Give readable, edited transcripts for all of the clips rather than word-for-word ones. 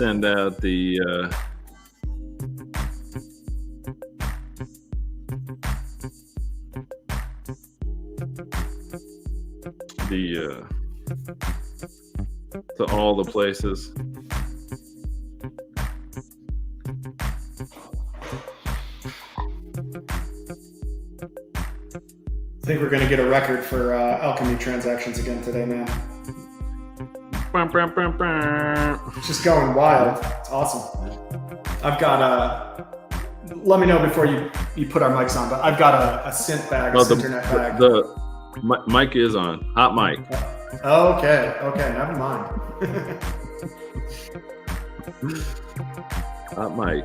send out the to all the places. I think we're going to get a record for alchemy transactions again today, man. It's just going wild. It's awesome. I've got let me know before you put our mics on, but I've got a synth bag, internet bag. The mic is on. Hot mic. Okay, never mind. Hot mic.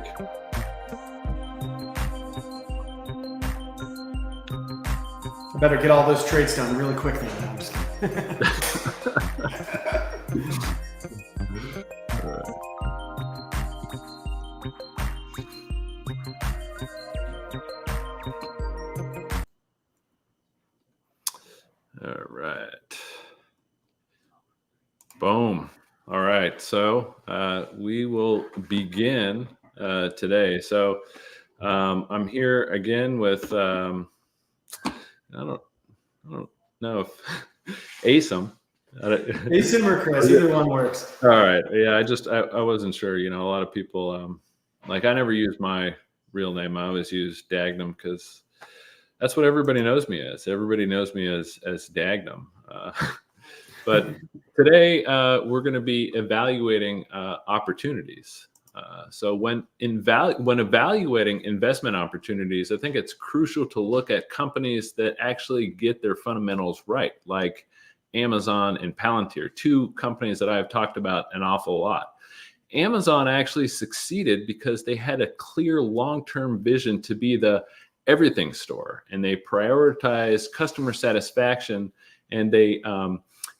I better get all those trades done really quick then. I'm just kidding. All right. Boom. All right. So we will begin today. So I'm here again with I don't know if ASIM. ASIM or Chris, either one works. All right. Yeah, I wasn't sure. A lot of people I never use my real name. I always use Dagnum because that's what everybody knows me as. Everybody knows me as Dagnum. But today we're going to be evaluating opportunities. So when evaluating investment opportunities, I think it's crucial to look at companies that actually get their fundamentals right, like Amazon and Palantir, two companies that I've talked about an awful lot. Amazon actually succeeded because they had a clear long-term vision to be the everything store, and they prioritized customer satisfaction, and they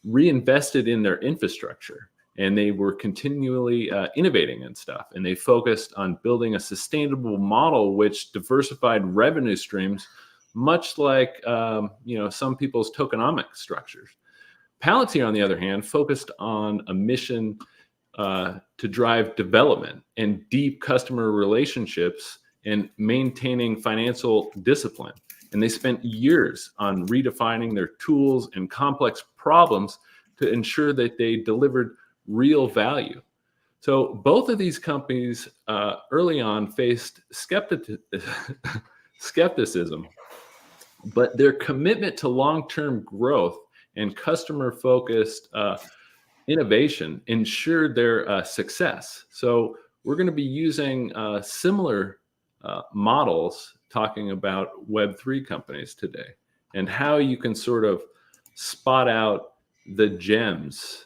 reinvested in their infrastructure. And they were continually innovating and stuff. And they focused on building a sustainable model which diversified revenue streams, much like some people's tokenomic structures. Palantir, on the other hand, focused on a mission to drive development and deep customer relationships and maintaining financial discipline. And they spent years on redefining their tools and complex problems to ensure that they delivered real value. So both of these companies early on faced skepticism, but their commitment to long-term growth and customer-focused innovation ensured their success. So we're going to be using similar models talking about Web3 companies today and how you can sort of spot out the gems.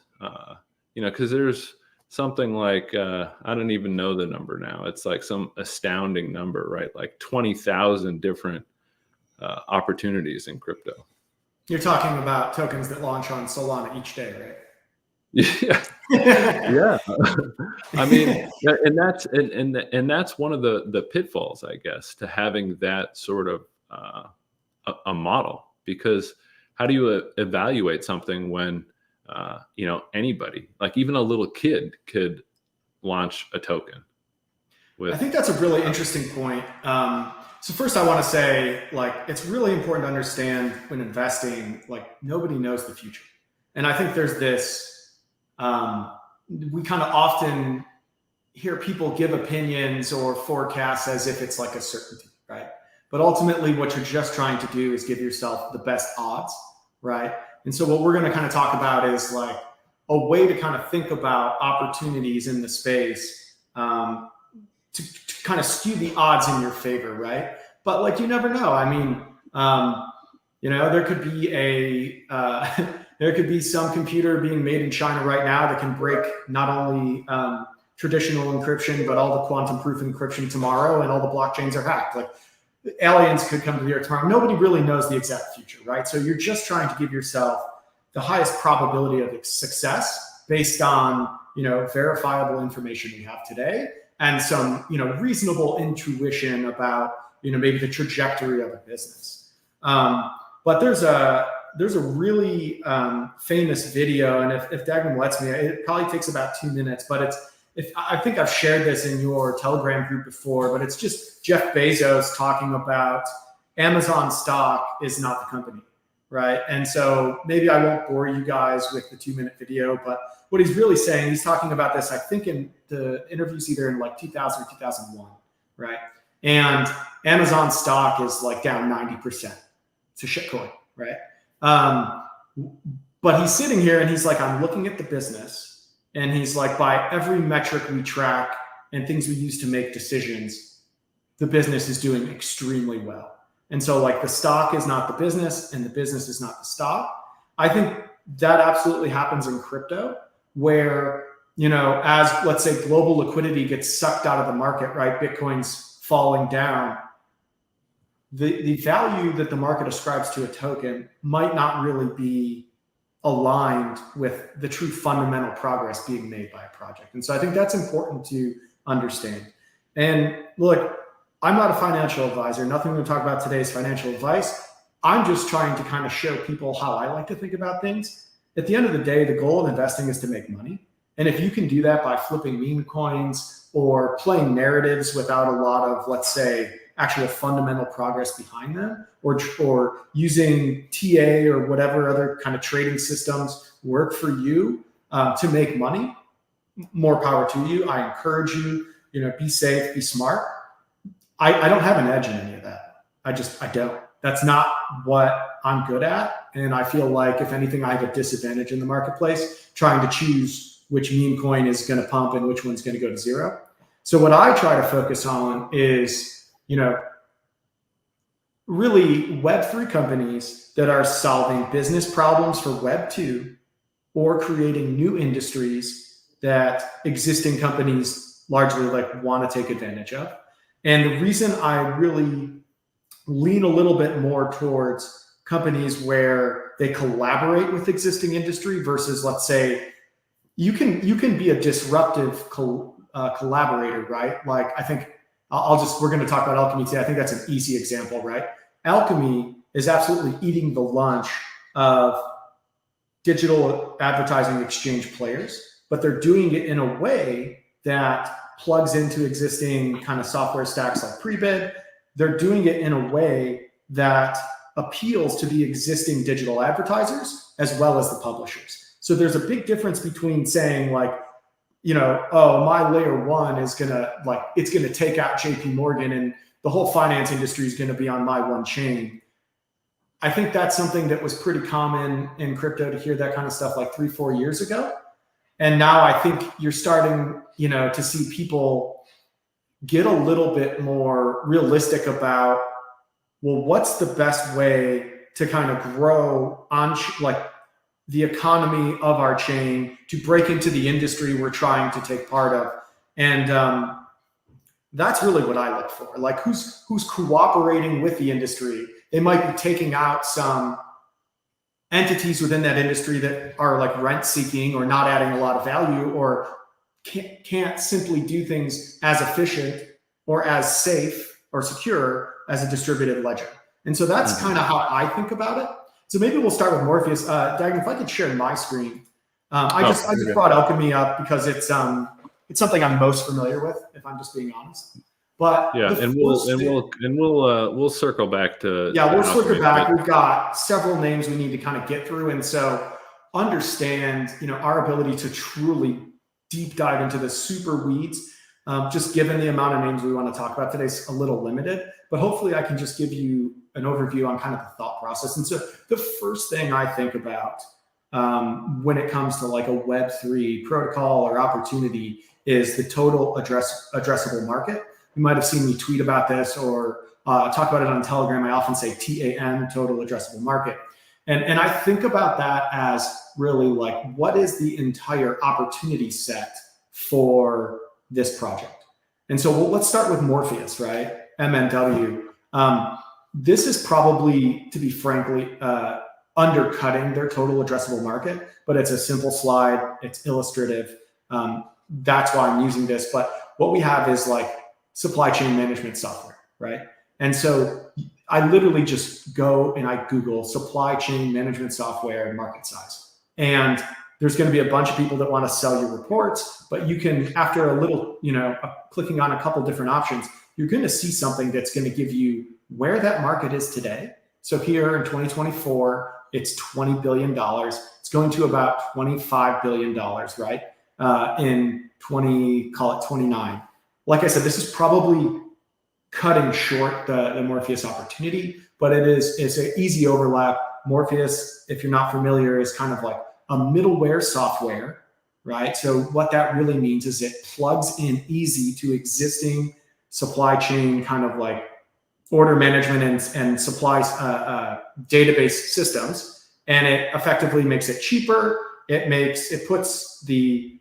Because there's something like, I don't even know the number now. It's like some astounding number, right? Like 20,000 different opportunities in crypto. You're talking about tokens that launch on Solana each day, right? Yeah. Yeah. I mean, and that's one of the pitfalls, I guess, to having that sort of a model, because how do you evaluate something when anybody, like even a little kid, could launch a token? I think that's a really interesting point. So first I want to say, it's really important to understand when investing, nobody knows the future. And I think there's this, we kind of often hear people give opinions or forecasts as if it's like a certainty, right? But ultimately what you're just trying to do is give yourself the best odds, right? And so what we're going to kind of talk about is a way to kind of think about opportunities in the space to kind of skew the odds in your favor, right? But you never know. I mean, there could be there could be some computer being made in China right now that can break not only traditional encryption, but all the quantum proof encryption tomorrow, and all the blockchains are hacked. Aliens could come to the Earth tomorrow. Nobody really knows the exact future, right? So you're just trying to give yourself the highest probability of success based on, verifiable information you have today and some, reasonable intuition about, maybe the trajectory of a business. But there's a there's a really famous video, and if Dagnum lets me, it probably takes about 2 minutes, but I think I've shared this in your Telegram group before, but it's just Jeff Bezos talking about Amazon stock is not the company, right? And so maybe I won't bore you guys with the 2-minute video, but what he's really saying, he's talking about this, I think in the interviews either in like 2000 or 2001, right? And Amazon stock is like down 90%. It's a shitcoin, right? But he's sitting here and he's like, I'm looking at the business, and he's like, by every metric we track and things we use to make decisions, the business is doing extremely well. And so like the stock is not the business and the business is not the stock. I think that absolutely happens in crypto, where, you know, as let's say global liquidity gets sucked out of the market, right? Bitcoin's falling down. The value that the market ascribes to a token might not really be aligned with the true fundamental progress being made by a project. And so I think that's important to understand. And look, I'm not a financial advisor. Nothing we're going to talk about today is financial advice. I'm just trying to kind of show people how I like to think about things. At the end of the day, the goal of investing is to make money. And if you can do that by flipping meme coins or playing narratives without a lot of, let's say, actual fundamental progress behind them, or using TA or whatever other kind of trading systems work for you to make money, more power to you. I encourage you, you know, be safe, be smart. I don't have an edge in any of that. I don't. That's not what I'm good at. And I feel like, if anything, I have a disadvantage in the marketplace trying to choose which meme coin is going to pump and which one's going to go to zero. So what I try to focus on is, you know, really Web3 companies that are solving business problems for Web2 or creating new industries that existing companies largely like want to take advantage of. And the reason I really lean a little bit more towards companies where they collaborate with existing industry versus, let's say, you can be a disruptive collaborator, right? Like, I think we're going to talk about Alchemy today. I think that's an easy example, right? Alchemy is absolutely eating the lunch of digital advertising exchange players, but they're doing it in a way that plugs into existing kind of software stacks like Prebid. They're doing it in a way that appeals to the existing digital advertisers as well as the publishers. So there's a big difference between saying, like, you know, oh, my layer one is it's gonna take out JP Morgan and the whole finance industry is gonna be on my one chain. I think that's something that was pretty common in crypto to hear that kind of stuff like 3-4 years ago. And now I think you're starting, you know, to see people get a little bit more realistic about, well, what's the best way to kind of grow on like the economy of our chain to break into the industry we're trying to take part of. And that's really what I look for. Like, who's cooperating with the industry. They might be taking out some entities within that industry that are like rent seeking or not adding a lot of value, or can't simply do things as efficient or as safe or secure as a distributed ledger. And so that's kind of how I think about it. So maybe we'll start with Morpheus. Dagan, if I could share my screen. I just brought Alchemy up because it's something I'm most familiar with, if I'm just being honest. But yeah, and we'll circle back to we'll circle back. We've got several names we need to kind of get through, and so understand, you know, our ability to truly deep dive into the super weeds. Just given the amount of names we want to talk about today is a little limited, but hopefully I can just give you an overview on kind of the thought process. And so the first thing I think about when it comes to like a Web3 protocol or opportunity is the total addressable market. You might have seen me tweet about this or talk about it on Telegram. I often say TAM, total addressable market. And I think about that as really like, what is the entire opportunity set for this project? And so let's start with Morpheus, right? MNW. This is probably, to be frankly, undercutting their total addressable market, but it's a simple slide. It's illustrative. That's why I'm using this. But what we have is like supply chain management software, right? And so I literally just go and I Google supply chain management software market size. And There's going to be a bunch of people that want to sell your reports, but you can, after a little, clicking on a couple different options, you're going to see something that's going to give you where that market is today. So here in 2024, it's $20 billion. It's going to about $25 billion, right? Call it 29. Like I said, this is probably cutting short the Morpheus opportunity, but it's an easy overlap. Morpheus, if you're not familiar, is kind of like a middleware software, right? So what that really means is it plugs in easy to existing supply chain kind of like order management and supplies database systems, and it effectively makes it cheaper. It puts the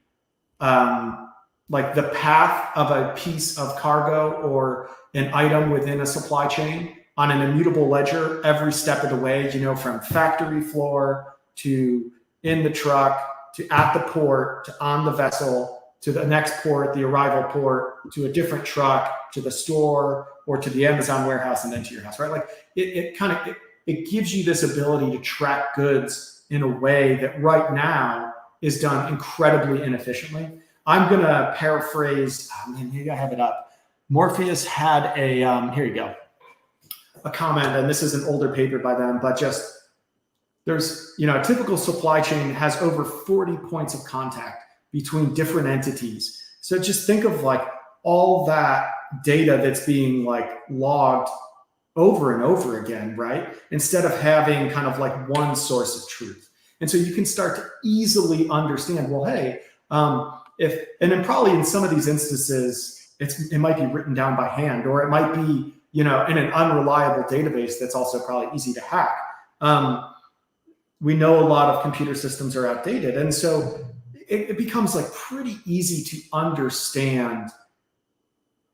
like the path of a piece of cargo or an item within a supply chain on an immutable ledger every step of the way, from factory floor to in the truck to at the port to on the vessel to the next port, the arrival port, to a different truck, to the store, or to the Amazon warehouse, and then to your house, right? Like it gives you this ability to track goods in a way that right now is done incredibly inefficiently. I'm going to paraphrase, maybe I have it up. Morpheus had here you go, a comment, and this is an older paper by them, but just there's, a typical supply chain has over 40 points of contact between different entities. So just think of like all that data that's being like logged over and over again, right? Instead of having kind of like one source of truth. And so you can start to easily understand, well, hey, and then probably in some of these instances, it might be written down by hand, or it might be, in an unreliable database that's also probably easy to hack. We know a lot of computer systems are outdated. And so it becomes like pretty easy to understand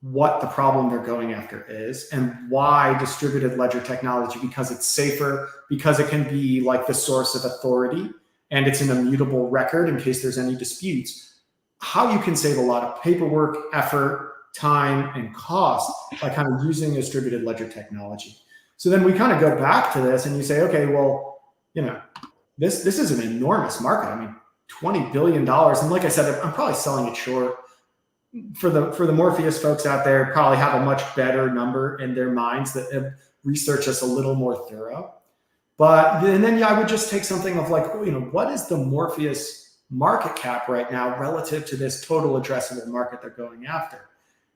what the problem they're going after is and why distributed ledger technology, because it's safer, because it can be like the source of authority, and it's an immutable record in case there's any disputes, how you can save a lot of paperwork, effort, time, and cost by kind of using distributed ledger technology. So then we kind of go back to this and you say, okay, well, this is an enormous market. I mean, $20 billion. And like I said, I'm probably selling it short. For the Morpheus folks out there, probably have a much better number in their minds that have researched us a little more thorough. And then I would just take something of like, what is the Morpheus market cap right now relative to this total addressable market they're going after?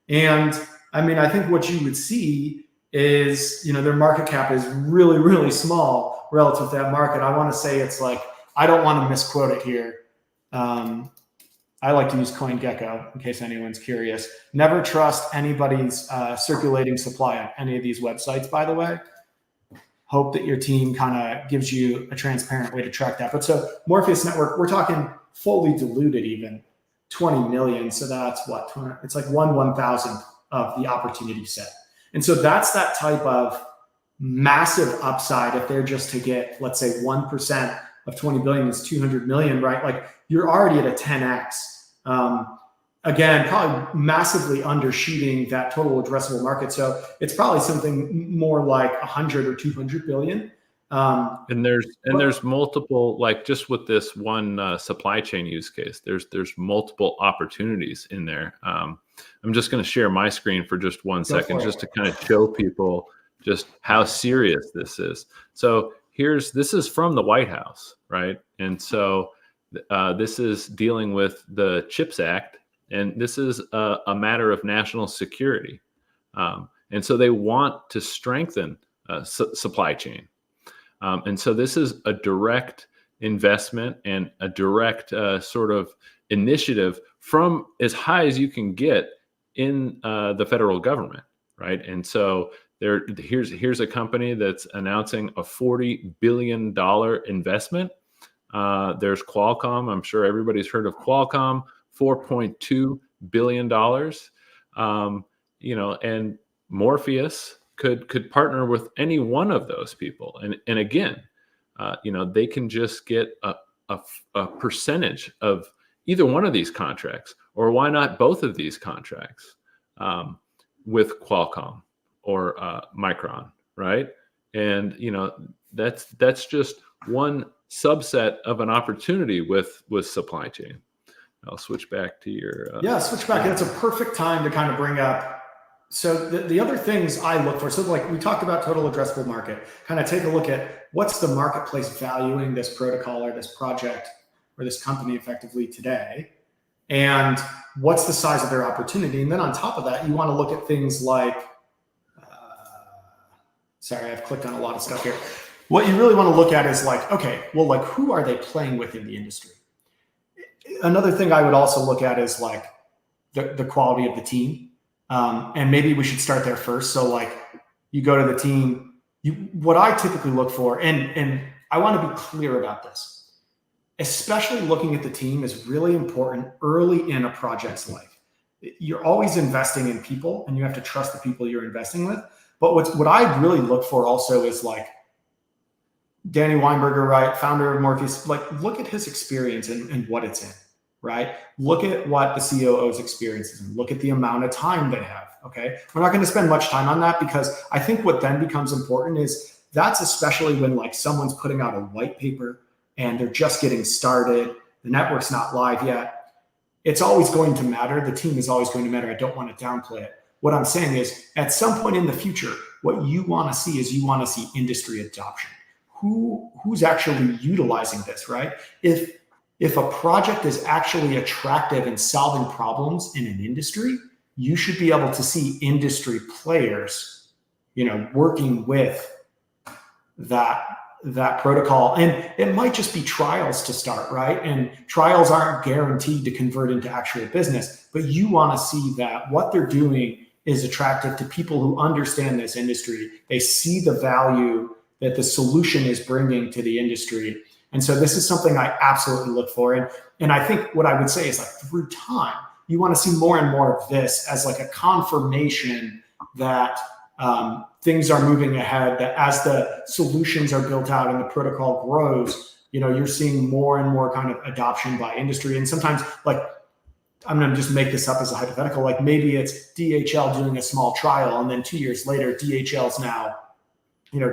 And I mean, I think what you would see is, their market cap is really, really small relative to that market. I want to say it's like, I don't want to misquote it here. I like to use CoinGecko in case anyone's curious. Never trust anybody's circulating supply on any of these websites, by the way. Hope that your team kind of gives you a transparent way to track that. But so Morpheus Network, we're talking fully diluted even 20 million. So that's what, it's like 1/1000th of the opportunity set. And so that's that type of massive upside. If they're just to get, let's say 1% of 20 billion is 200 million, right? Like you're already at a 10x. Again, probably massively undershooting that total addressable market. So it's probably something more like 100 or 200 billion. And there's multiple, like just with this one supply chain use case, there's multiple opportunities in there. I'm just going to share my screen for just 1 second, just to kind of show people just how serious this is. So this is from the White House, right? And so this is dealing with the CHIPS Act, and this is a matter of national security. And so they want to strengthen supply chain. And so this is a direct investment and a direct sort of initiative from as high as you can get in the federal government, right? And so here's a company that's announcing a $40 billion investment. There's Qualcomm. I'm sure everybody's heard of Qualcomm. $4.2 billion. And Morpheus could partner with any one of those people. And again, they can just get a percentage of either one of these contracts, or why not both of these contracts with Qualcomm or Micron, right? And that's just one subset of an opportunity with supply chain. I'll switch back to your switch back. That's a perfect time to kind of bring up. So the other things I look for, so like we talked about total addressable market, kind of take a look at what's the marketplace valuing this protocol or this project or this company effectively today, and what's the size of their opportunity. And then on top of that, you want to look at things like, sorry, I've clicked on a lot of stuff here. What you really want to look at is like, okay, well, like who are they playing with in the industry? Another thing I would also look at is like the quality of the team. And maybe we should start there first. So like you go to the team, what I typically look for, and I want to be clear about this, especially looking at the team is really important early in a project's life. You're always investing in people and you have to trust the people you're investing with. But what I really look for also is like Danny Weinberger, right? Founder of Morpheus, like look at his experience and what it's in, right? Look at what the COO's experience is and look at the amount of time they have, okay? We're not going to spend much time on that because I think what then becomes important is that's especially when like someone's putting out a white paper and they're just getting started, the network's not live yet. It's always going to matter. The team is always going to matter. I don't want to downplay it. What I'm saying is at some point in the future, what you want to see is you want to see industry adoption. Who's actually utilizing this, right? If a project is actually attractive and solving problems in an industry, you should be able to see industry players, working with that protocol. And it might just be trials to start, right? And trials aren't guaranteed to convert into actual business, but you want to see that what they're doing is attractive to people who understand this industry. They see the value that the solution is bringing to the industry. And so this is something I absolutely look for. And I think what I would say is like through time, you want to see more and more of this as like a confirmation that things are moving ahead, that as the solutions are built out and the protocol grows, you're seeing more and more kind of adoption by industry. And sometimes like, I'm going to just make this up as a hypothetical, like maybe it's DHL doing a small trial and then 2 years later, DHL's now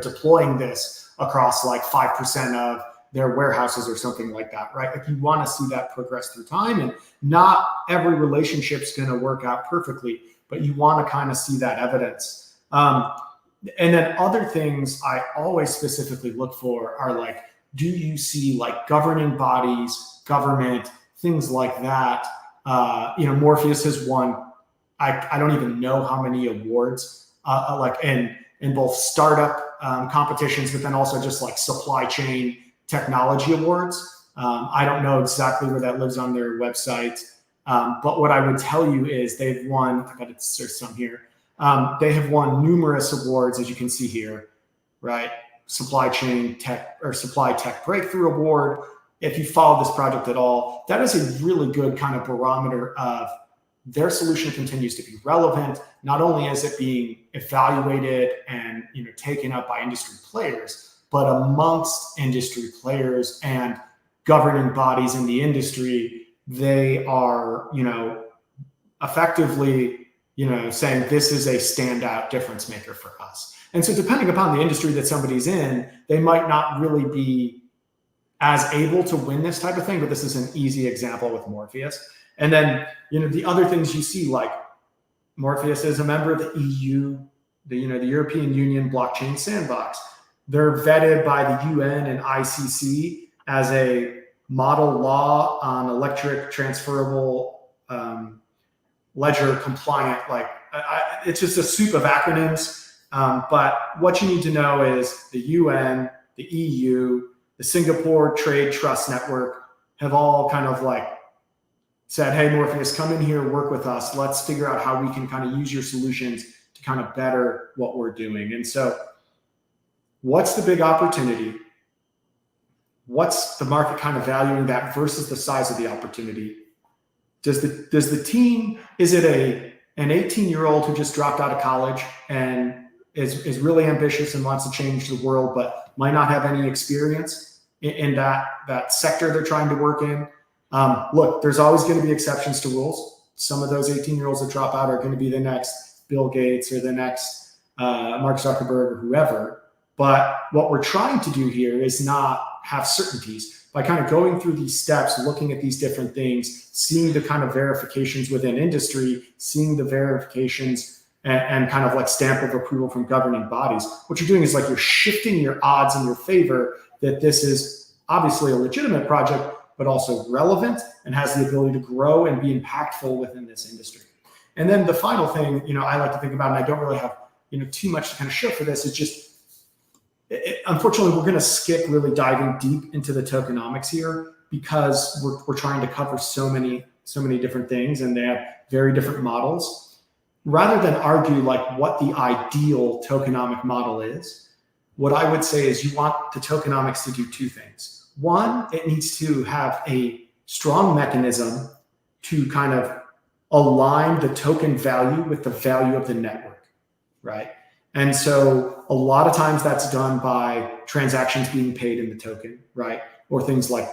deploying this across like 5% of their warehouses or something like that, right? Like you want to see that progress through time, and not every relationship's going to work out perfectly, but you want to kind of see that evidence. And then other things I always specifically look for are like, do you see like governing bodies, government, things like that? Morpheus has won, I don't even know how many awards, like in both startup competitions, but then also just like supply chain technology awards. I don't know exactly where that lives on their website. But what I would tell you is they've won, I got to search some here. They have won numerous awards, as you can see here, right? Supply chain tech or supply tech breakthrough award. If you follow this project at all, that is a really good kind of barometer of their solution continues to be relevant. Not only is it being evaluated and taken up by industry players, but amongst industry players and governing bodies in the industry, they are effectively saying this is a standout difference maker for us. And so depending upon the industry that somebody's in, they might not really be as able to win this type of thing, but this is an easy example with Morpheus. And then, the other things you see, like Morpheus is a member of the EU, the European Union Blockchain Sandbox. They're vetted by the UN and ICC as a model law on electric transferable ledger compliant. Like it's just a soup of acronyms. But what you need to know is the UN, the EU, the Singapore Trade Trust Network have all kind of like said, hey, Morpheus, come in here, work with us. Let's figure out how we can kind of use your solutions to kind of better what we're doing. And so what's the big opportunity? What's the market kind of valuing that versus the size of the opportunity? Does the team, is it an 18-year-old who just dropped out of college and is really ambitious and wants to change the world, but might not have any experience in that sector they're trying to work in? Look, there's always going to be exceptions to rules. Some of those 18-year-olds that drop out are going to be the next Bill Gates or the next Mark Zuckerberg or whoever. But what we're trying to do here is not have certainties, by kind of going through these steps, looking at these different things, seeing the kind of verifications within industry, seeing the verifications and kind of like stamp of approval from governing bodies, what you're doing is like you're shifting your odds in your favor that this is obviously a legitimate project, but also relevant and has the ability to grow and be impactful within this industry. And then the final thing, I like to think about, and I don't really have, too much to kind of show for this, is just, unfortunately, we're going to skip really diving deep into the tokenomics here because we're trying to cover so many different things, and they have very different models. Rather than argue like what the ideal tokenomic model is, what I would say is you want the tokenomics to do two things. One, it needs to have a strong mechanism to kind of align the token value with the value of the network, right? And so a lot of times that's done by transactions being paid in the token, right? Or things like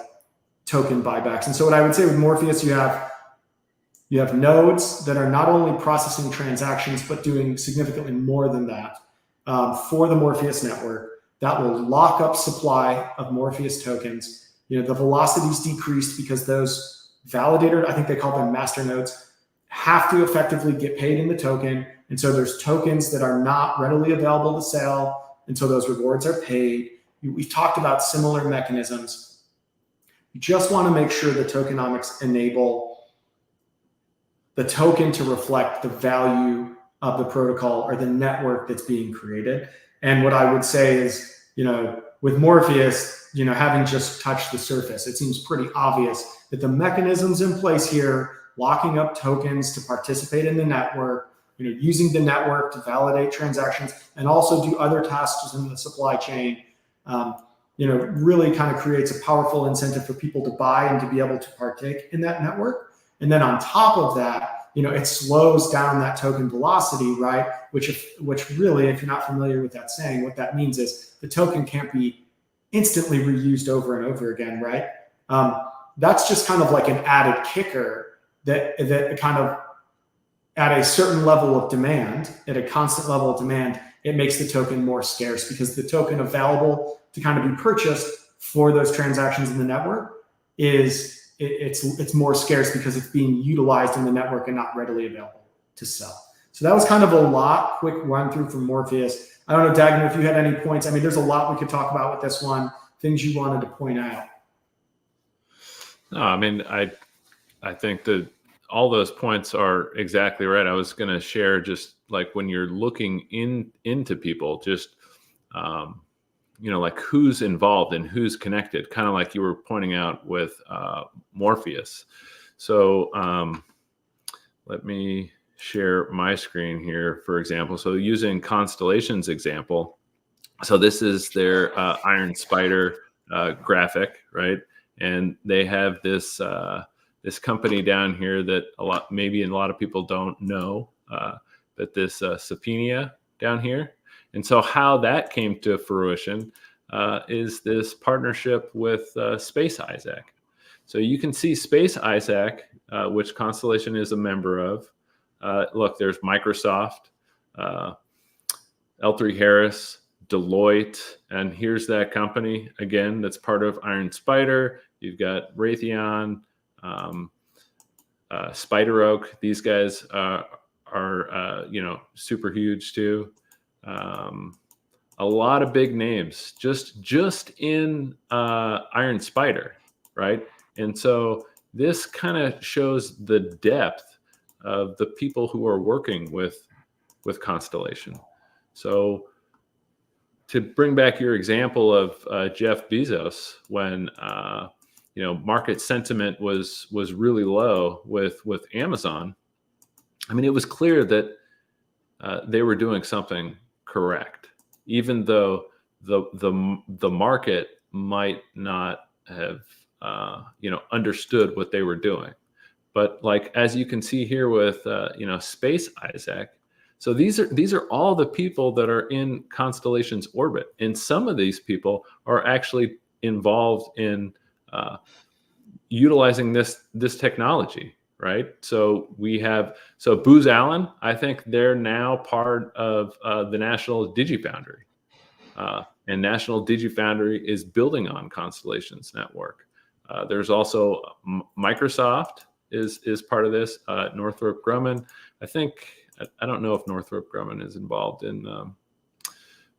token buybacks. And so what I would say with Morpheus, you have nodes that are not only processing transactions, but doing significantly more than that for the Morpheus network that will lock up supply of Morpheus tokens. The velocity's decreased because those validator, I think they call them master nodes, have to effectively get paid in the token. And so there's tokens that are not readily available to sell until those rewards are paid. We've talked about similar mechanisms. You just want to make sure the tokenomics enable the token to reflect the value of the protocol or the network that's being created. And what I would say is, with Morpheus, having just touched the surface, it seems pretty obvious that the mechanisms in place here, locking up tokens to participate in the network, using the network to validate transactions and also do other tasks in the supply chain, really kind of creates a powerful incentive for people to buy and to be able to partake in that network. And then on top of that, it slows down that token velocity, right? Which really, if you're not familiar with that saying, what that means is the token can't be instantly reused over and over again, right? That's just kind of like an added kicker that kind of at a certain level of demand, at a constant level of demand, it makes the token more scarce because the token available to kind of be purchased for those transactions in the network it's more scarce because it's being utilized in the network and not readily available to sell. So that was kind of a quick run through from Morpheus. I don't know, Dagner, if you had any points. I mean, there's a lot we could talk about with this one, things you wanted to point out. No, I mean, I think that all those points are exactly right. I was going to share just like when you're looking into people, just, like who's involved and who's connected, kind of like you were pointing out with Morpheus. So let me share my screen here, for example. So using Constellation's example, so this is their Iron Spider graphic, right? And they have this this company down here that a lot of people don't know, but this Sapenia down here. And so how that came to fruition is this partnership with Space Isaac. So you can see Space Isaac, which Constellation is a member of. Look, there's Microsoft, L3 Harris, Deloitte, and here's that company again that's part of Iron Spider. You've got Raytheon, Spider Oak. These guys are super huge too. A lot of big names just in Iron Spider, right? And so this kind of shows the depth of the people who are working with Constellation. So to bring back your example of Jeff Bezos, when market sentiment was really low with Amazon, I mean, it was clear that they were doing something correct, even though the market might not have understood what they were doing. But like as you can see here with Space Isaac, so these are all the people that are in Constellation's orbit, and some of these people are actually involved in utilizing this technology, right? So Booz Allen, I think they're now part of the National DigiFoundry. and National DigiFoundry is building on Constellation's network. There's also Microsoft is part of this. Northrop Grumman, I don't know if Northrop Grumman is involved in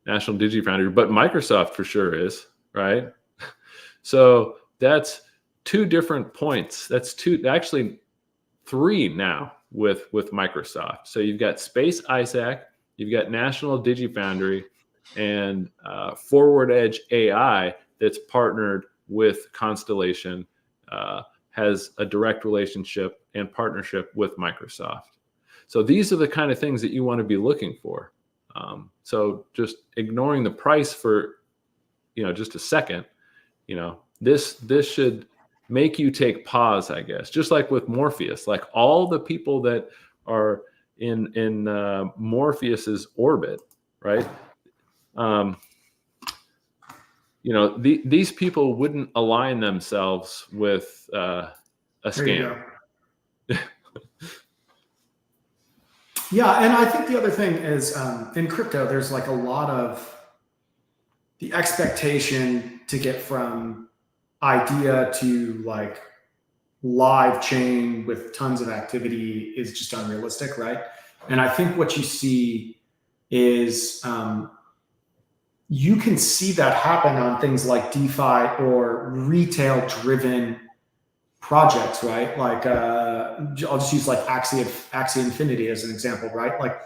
National DigiFoundry, but Microsoft for sure is, right? So that's 2 different points. That's actually 3 now with Microsoft. So you've got Space ISAC, you've got National DigiFoundry, and Forward Edge AI that's partnered with Constellation, has a direct relationship and partnership with Microsoft. So these are the kind of things that you want to be looking for. So just ignoring the price for, just a second, this should make you take pause, I guess, just like with Morpheus. Like all the people that are in Morpheus's orbit, right? These people wouldn't align themselves with a scam. Yeah, and I think the other thing is in crypto, there's like a lot of the expectation to get from idea to like live chain with tons of activity is just unrealistic, right? And I think what you see is you can see that happen on things like DeFi or retail driven projects, right? Like I'll just use like Axie Infinity as an example, right? Like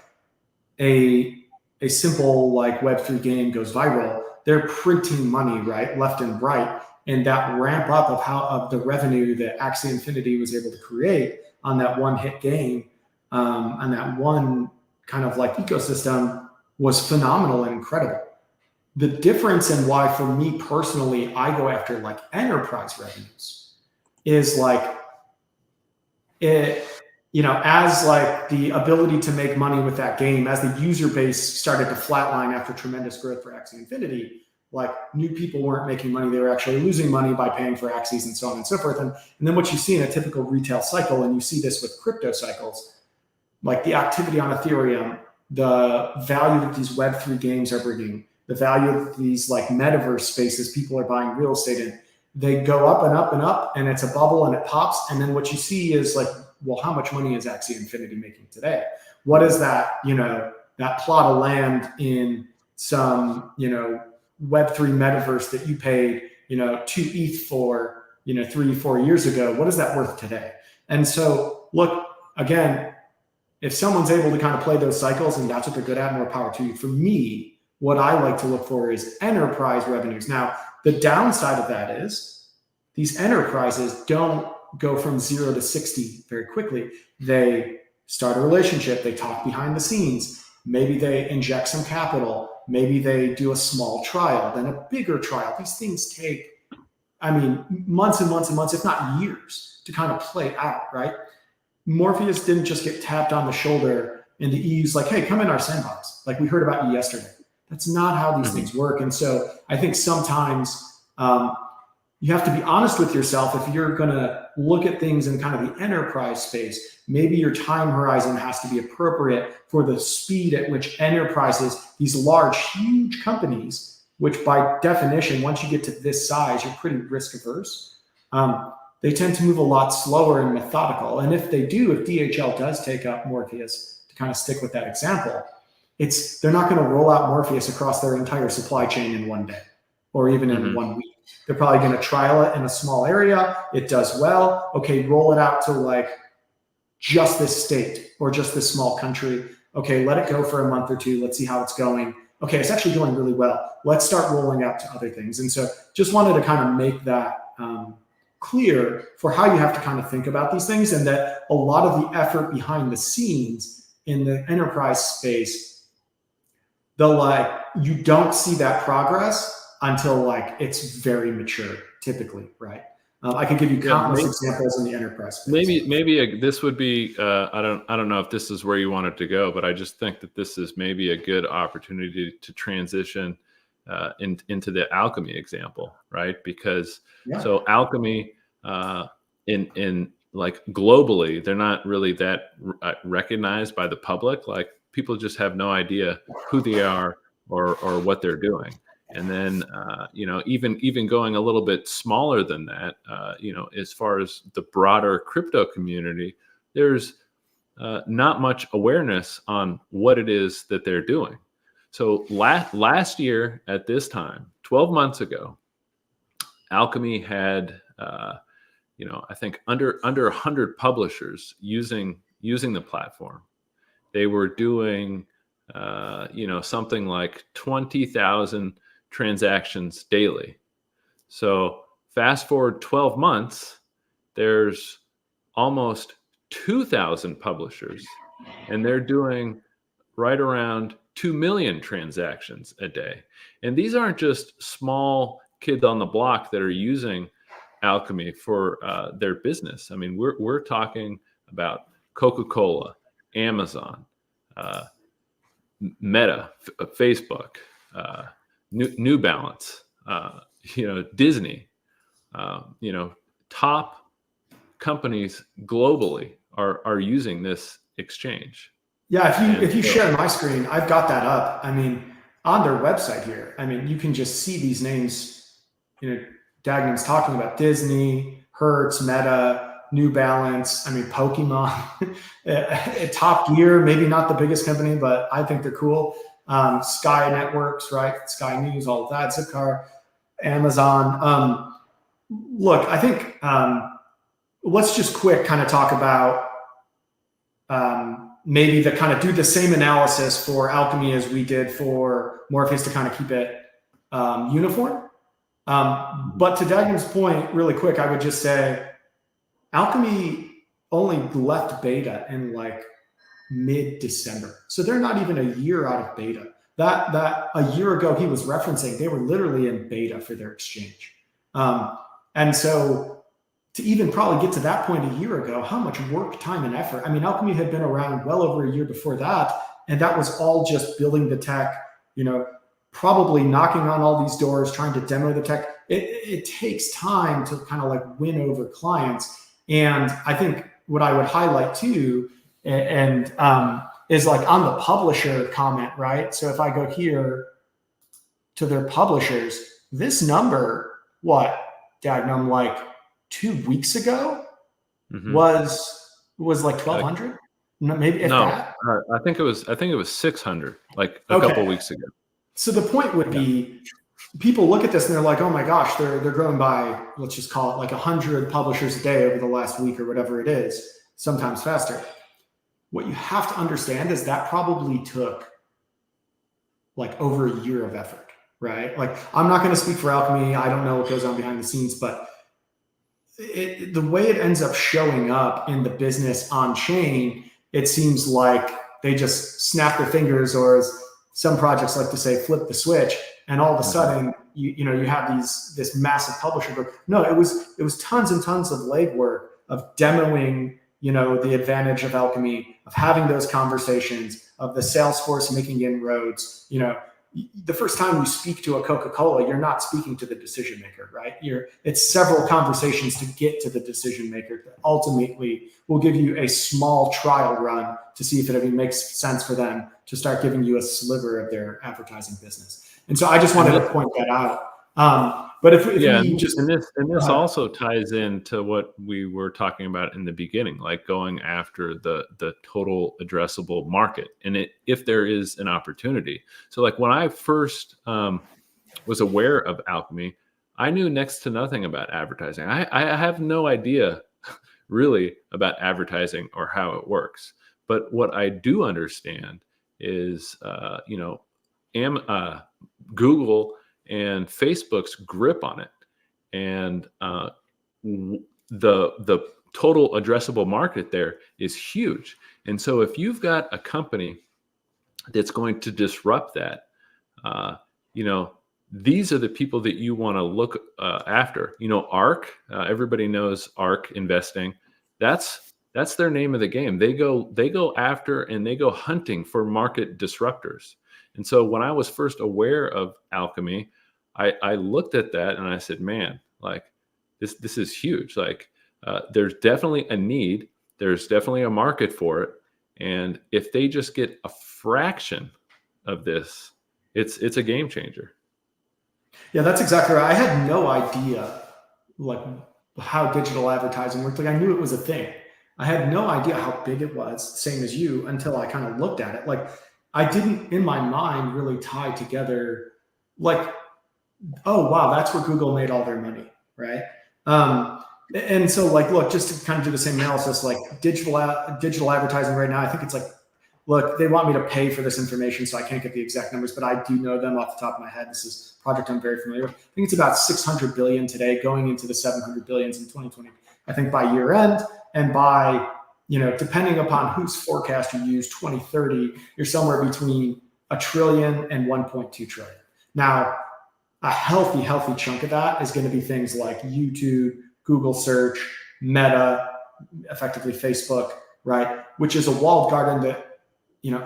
a simple like Web3 game goes viral, they're printing money, right, left and right, and that ramp up of the revenue that Axie Infinity was able to create on that one hit game, on that one kind of like ecosystem was phenomenal and incredible. The difference in why, for me personally, I go after like enterprise revenues is like it, as like the ability to make money with that game, as the user base started to flatline after tremendous growth for Axie Infinity, like new people weren't making money. They were actually losing money by paying for Axies and so on and so forth. And then what you see in a typical retail cycle, and you see this with crypto cycles, like the activity on Ethereum, the value that these Web3 games are bringing, the value of these like metaverse spaces people are buying real estate in, they go up and up and up, and it's a bubble and it pops. And then what you see is like, well, how much money is Axie Infinity making today? What is that, that plot of land in some, Web3 metaverse that you paid, 2 ETH for, 3-4 years ago? What is that worth today? And so look, again, if someone's able to kind of play those cycles and that's what they're good at, more power to you. For me, what I like to look for is enterprise revenues. Now, the downside of that is these enterprises don't go from 0 to 60 very quickly. They start a relationship, they talk behind the scenes, maybe they inject some capital, maybe they do a small trial, then a bigger trial. These things take, months and months and months, if not years, to kind of play out, right? Morpheus didn't just get tapped on the shoulder and the EU's like, hey, come in our sandbox. Like we heard about you yesterday. That's not how these things work. And so I think sometimes you have to be honest with yourself. If you're going to look at things in kind of the enterprise space, maybe your time horizon has to be appropriate for the speed at which enterprises, these large, huge companies, which by definition, once you get to this size, you're pretty risk averse. They tend to move a lot slower and methodical. And if they do, if DHL does take up Morpheus, to kind of stick with that example, they're not going to roll out Morpheus across their entire supply chain in one day or even in 1 week. They're probably going to trial it in a small area. It does well. Okay, roll it out to like just this state or just this small country. Okay, let it go for a month or 2. Let's see how it's going. Okay, it's actually going really well. Let's start rolling out to other things. And so just wanted to kind of make that clear for how you have to kind of think about these things, and that a lot of the effort behind the scenes in the enterprise space, you don't see that progress until like it's very mature, typically, right? I could give you countless examples in the enterprise space. Maybe this would be I don't know if this is where you want it to go, but I just think that this is maybe a good opportunity to transition into the alchemy example, right? Because so alchemy in like globally, they're not really that recognized by the public. Like people just have no idea who they are or what they're doing. And then, even going a little bit smaller than that, as far as the broader crypto community, there's not much awareness on what it is that they're doing. So last year at this time, 12 months ago, Alchemy had, I think under 100 publishers using the platform. They were doing, something like 20,000 transactions daily. So fast forward 12 months, there's almost 2,000 publishers, and they're doing right around 2 million transactions a day. And these aren't just small kids on the block that are using Alchemy for their business. I mean, we're talking about Coca-Cola, Amazon, Meta, Facebook, New Balance, Disney, top companies globally are using this exchange. Yeah, if you share my screen, I've got that up. I mean, on their website here, I mean, you can just see these names. Dagnum's talking about Disney, Hertz, Meta, New Balance. I mean, Pokemon, Top Gear, maybe not the biggest company, but I think they're cool. Sky Networks, right? Sky News, all of that. Zipcar, Amazon. Look, I think let's just quick kind of talk about maybe the kind of do the same analysis for Alchemy as we did for Morpheus to kind of keep it uniform. But to Dagnum's point, really quick, I would just say Alchemy only left beta in like mid-December. So they're not even a year out of beta. That a year ago he was referencing, they were literally in beta for their exchange. And so to even probably get to that point a year ago, how much work, time, and effort. I mean, Alchemy had been around well over a year before that, and that was all just building the tech, probably knocking on all these doors, trying to demo the tech. It takes time to kind of like win over clients. And I think what I would highlight too, and is like on the publisher comment, right? So if I go here to their publishers, this number, Dagnum, like 2 weeks ago was like 1,200. Maybe that. I think it was 600 like a couple weeks ago. So the point would be, people look at this and they're like, oh my gosh, they're growing by, let's just call it like 100 publishers a day over the last week or whatever it is, sometimes faster. What you have to understand is that probably took like over a year of effort, right? Like, I'm not going to speak for Alchemy. I don't know what goes on behind the scenes, but the way it ends up showing up in the business on chain, it seems like they just snap their fingers, or as some projects like to say, flip the switch, and all of a sudden you have this massive publisher group. No, it was tons and tons of legwork of demoing, the advantage of Alchemy, of having those conversations, of the sales force making inroads. The first time you speak to a Coca-Cola, you're not speaking to the decision maker, right? It's several conversations to get to the decision maker that ultimately will give you a small trial run to see if it even makes sense for them to start giving you a sliver of their advertising business. And so I just wanted to point that out. But if we just, and this also ties into what we were talking about in the beginning, like going after the total addressable market, and if there is an opportunity. So like when I first was aware of Alchemy, I knew next to nothing about advertising. I have no idea really about advertising or how it works. But what I do understand is, Google and Facebook's grip on it, and the total addressable market there is huge. And so if you've got a company that's going to disrupt that, these are the people that you want to look after. ARK, everybody knows ARK Investing. That's their name of the game. They go after and they go hunting for market disruptors. And so when I was first aware of Alchemy, I looked at that and I said, man, like this is huge. Like there's definitely a need. There's definitely a market for it. And if they just get a fraction of this, it's a game changer. Yeah, that's exactly right. I had no idea like how digital advertising worked. Like I knew it was a thing. I had no idea how big it was, same as you, until I kind of looked at it. Like I didn't in my mind really tie together like, oh wow, that's where Google made all their money, right? And so like, look, just to kind of do the same analysis, like digital advertising right now, I think it's like, look, they want me to pay for this information, so I can't get the exact numbers, but I do know them off the top of my head. This is a project I'm very familiar with. I think it's about 600 billion today, going into the 700 billions in 2020. I think by year end, and by, depending upon whose forecast you use, 2030, you're somewhere between a trillion and 1.2 trillion. Now, a healthy chunk of that is going to be things like YouTube, Google search, Meta, effectively Facebook, right? Which is a walled garden that,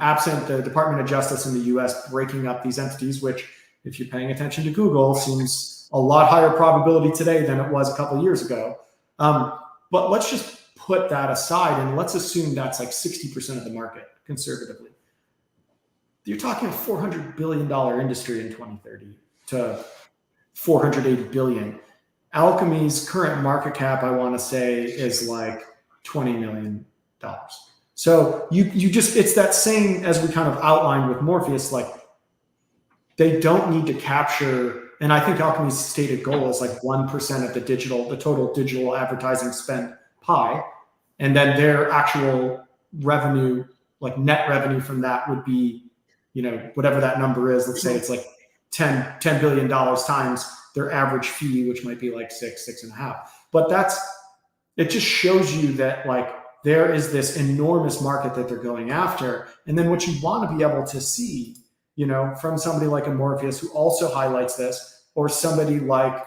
absent the Department of Justice in the US breaking up these entities, which, if you're paying attention to Google, seems a lot higher probability today than it was a couple of years ago. But let's just put that aside and let's assume that's like 60% of the market conservatively. You're talking a $400 billion industry in 2030 to 480 billion. Alchemy's current market cap, I want to say, is like $20 million. So you just, it's that same as we kind of outlined with Morpheus, like they don't need to capture, and I think Alchemy's stated goal is like 1% of the total digital advertising spend pie. And then their actual revenue, like net revenue from that would be, whatever that number is. Let's say it's like $10 billion times their average fee, which might be like 6.5. But it just shows you that like there is this enormous market that they're going after. And then what you want to be able to see, from somebody like a Morpheus who also highlights this, or somebody like,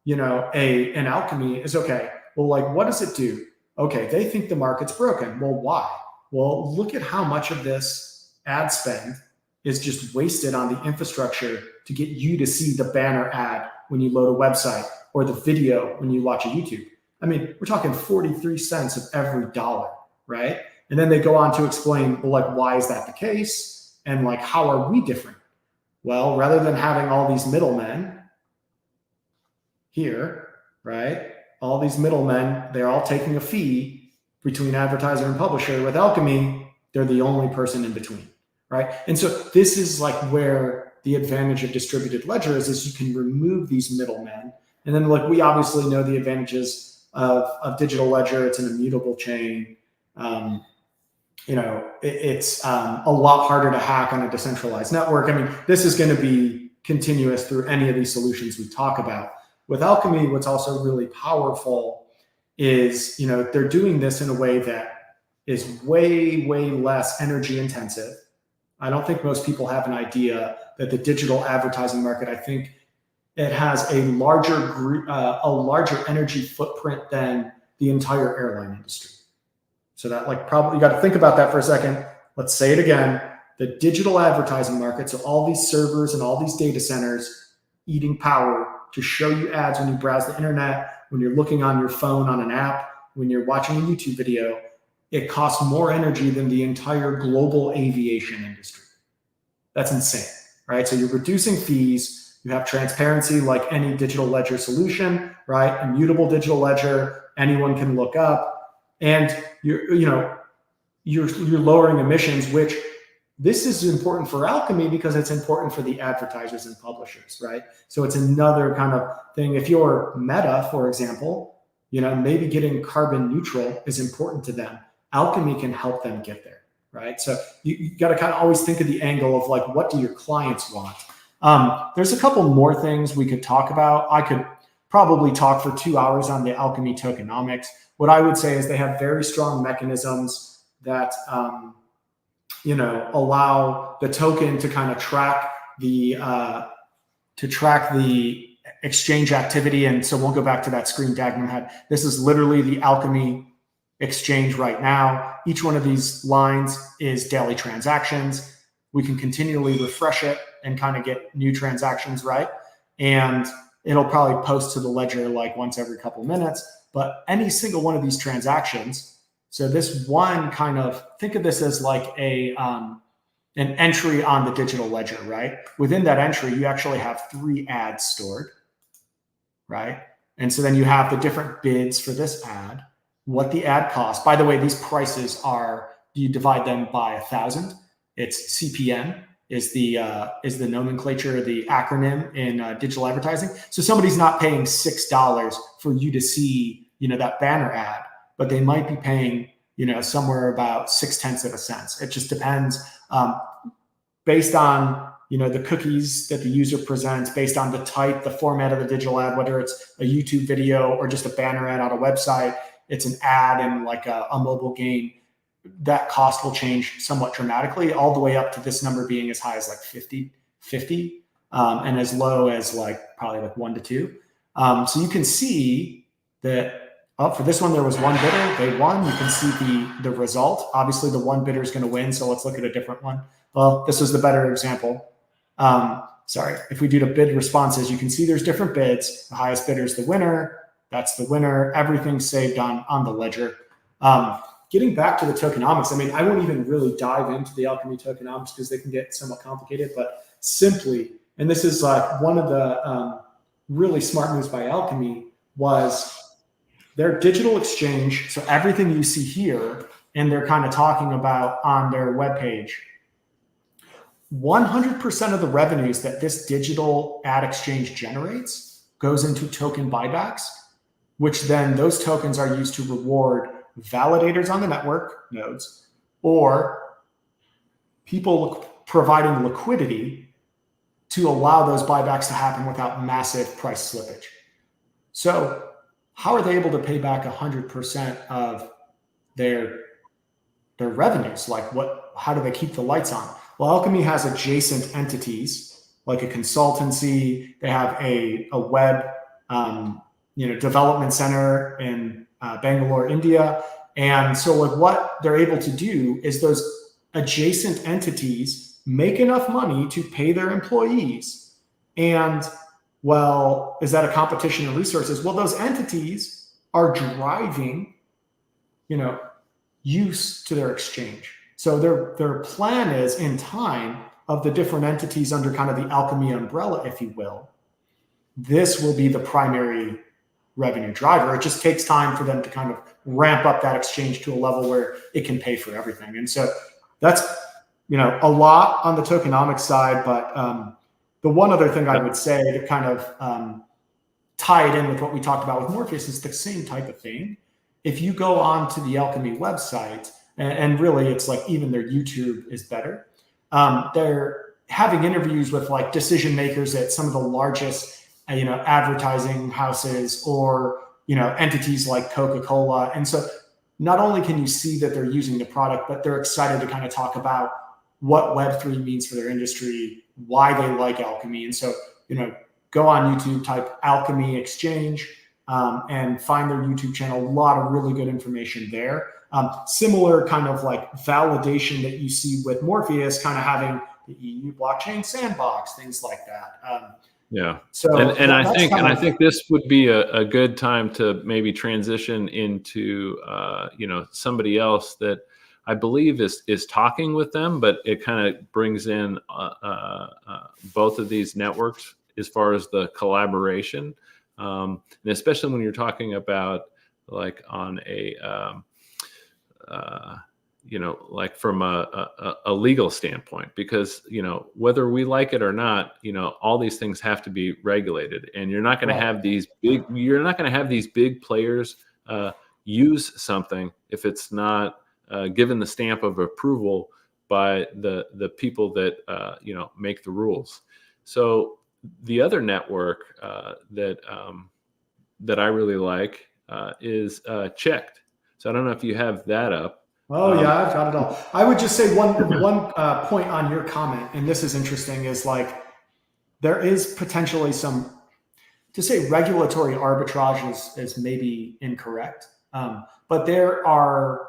an Alchemy is, okay, well, like, what does it do? Okay, they think the market's broken. Well, why? Well, look at how much of this ad spend is just wasted on the infrastructure to get you to see the banner ad when you load a website or the video when you watch a YouTube. I mean, we're talking 43 cents of every dollar, right? And then they go on to explain, well, like, why is that the case? And like, how are we different? Well, rather than having all these middlemen here, right? All these middlemen, they're all taking a fee between advertiser and publisher. With Alchemy, they're the only person in between, right? And so this is like where the advantage of distributed ledger is you can remove these middlemen. And then like we obviously know the advantages of digital ledger. It's an immutable chain. It's a lot harder to hack on a decentralized network. I mean, this is going to be continuous through any of these solutions we talk about. With Alchemy, what's also really powerful is, they're doing this in a way that is way, way less energy intensive. I don't think most people have an idea that the digital advertising market, I think it has a larger energy footprint than the entire airline industry. So that probably, you got to think about that for a second. Let's say it again. The digital advertising market, so all these servers and all these data centers eating power to show you ads when you browse the internet, when you're looking on your phone on an app, when you're watching a YouTube video, it costs more energy than the entire global aviation industry. That's insane, right? So you're reducing fees. You have transparency like any digital ledger solution, right? Immutable digital ledger, anyone can look up, and you're lowering emissions, which this is important for Alchemy because it's important for the advertisers and publishers, right? So it's another kind of thing. If you're Meta, for example, maybe getting carbon neutral is important to them. Alchemy can help them get there, right? So you got to kind of always think of the angle of like, what do your clients want? There's a couple more things we could talk about. I could probably talk for 2 hours on the Alchemy tokenomics. What I would say is they have very strong mechanisms that allow the token to kind of track the exchange activity. And so we'll go back to that screen Dagnum had. This is literally the Alchemy exchange right now. Each one of these lines is daily transactions. We can continually refresh it and kind of get new transactions, right? And it'll probably post to the ledger like once every couple of minutes. But any single one of these transactions, so this one kind of, think of this as like a an entry on the digital ledger, right? Within that entry, you actually have 3 ads stored, right? And so then you have the different bids for this ad, what the ad costs. By the way, these prices are, you divide them by 1,000. It's CPM is the nomenclature, the acronym in digital advertising. So somebody's not paying $6 for you to see, that banner ad, but they might be paying, somewhere about 0.6 cents. It just depends based on, the cookies that the user presents, based on the type, the format of the digital ad, whether it's a YouTube video or just a banner ad on a website, it's an ad in like a mobile game. That cost will change somewhat dramatically, all the way up to this number being as high as like 50, and as low as like probably like 1 to 2. So you can see that for this one, there was one bidder, they won. You can see the result. Obviously the one bidder is going to win. So let's look at a different one. Well, this was the better example. Sorry, if we do the bid responses, you can see there's different bids. The highest bidder is the winner. That's the winner. Everything's saved on the ledger. Getting back to the tokenomics, I mean, I won't even really dive into the Alchemy tokenomics because they can get somewhat complicated, but simply, and this is like one of the really smart moves by Alchemy, was their digital exchange. So everything you see here, and they're kind of talking about on their webpage, 100% of the revenues that this digital ad exchange generates goes into token buybacks, which then those tokens are used to reward validators on the network nodes or people providing liquidity to allow those buybacks to happen without massive price slippage. So how are they able to pay back 100% of their revenues? Like how do they keep the lights on? Well, Alchemy has adjacent entities like a consultancy. They have a web development center in Bangalore, India. And so like what they're able to do is those adjacent entities make enough money to pay their employees. And well, is that a competition of resources? Well, those entities are driving, use to their exchange. So their plan is in time of the different entities under kind of the Alchemy umbrella, if you will. This will be the primary revenue driver. It just takes time for them to kind of ramp up that exchange to a level where it can pay for everything. And so that's, a lot on the tokenomics side. But the one other thing I would say to kind of tie it in with what we talked about with Morpheus is the same type of thing. If you go on to the Alchemy website, and really it's like even their YouTube is better, they're having interviews with like decision makers at some of the largest advertising houses or, entities like Coca-Cola. And so not only can you see that they're using the product, but they're excited to kind of talk about what Web3 means for their industry, why they like Alchemy. And so, go on YouTube, type Alchemy Exchange, and find their YouTube channel. A lot of really good information there. Similar kind of like validation that you see with Morpheus, kind of having the EU blockchain sandbox, things like that. Yeah. So and I think this would be a good time to maybe transition into somebody else that I believe is talking with them, but it kind of brings in both of these networks as far as the collaboration, and especially when you're talking about like on a like from a legal standpoint, because, whether we like it or not, all these things have to be regulated, and you're not going to have these big players use something if it's not given the stamp of approval by the people that, make the rules. So the other network that I really like is Checked. So I don't know if you have that up. Oh yeah, I've got it all. I would just say one point on your comment, and this is interesting, is like there is potentially some, to say regulatory arbitrage is maybe incorrect, but there are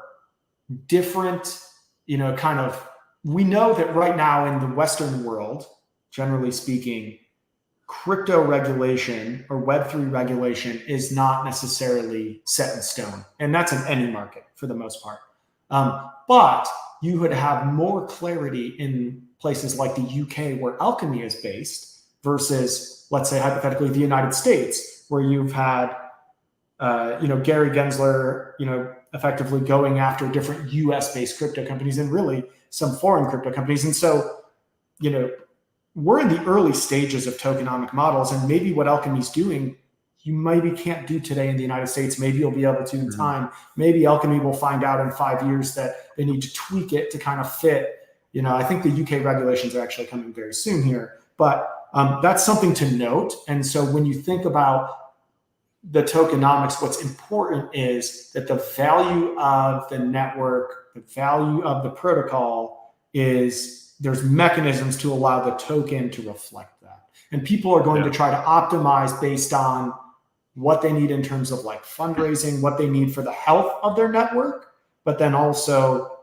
different, we know that right now in the Western world, generally speaking, crypto regulation or Web3 regulation is not necessarily set in stone, and that's in any market for the most part. But you would have more clarity in places like the UK where Alchemy is based versus, let's say, hypothetically, the United States, where you've had, Gary Gensler, effectively going after different US-based crypto companies and really some foreign crypto companies. And so, we're in the early stages of tokenomic models, and maybe what Alchemy's doing, you maybe can't do today in the United States. Maybe you'll be able to in time. Maybe Alchemy will find out in 5 years that they need to tweak it to kind of fit. I think the UK regulations are actually coming very soon here, but that's something to note. And so when you think about the tokenomics, what's important is that the value of the network, the value of the protocol is there's mechanisms to allow the token to reflect that. And people are going to try to optimize based on what they need in terms of like fundraising, what they need for the health of their network, but then also,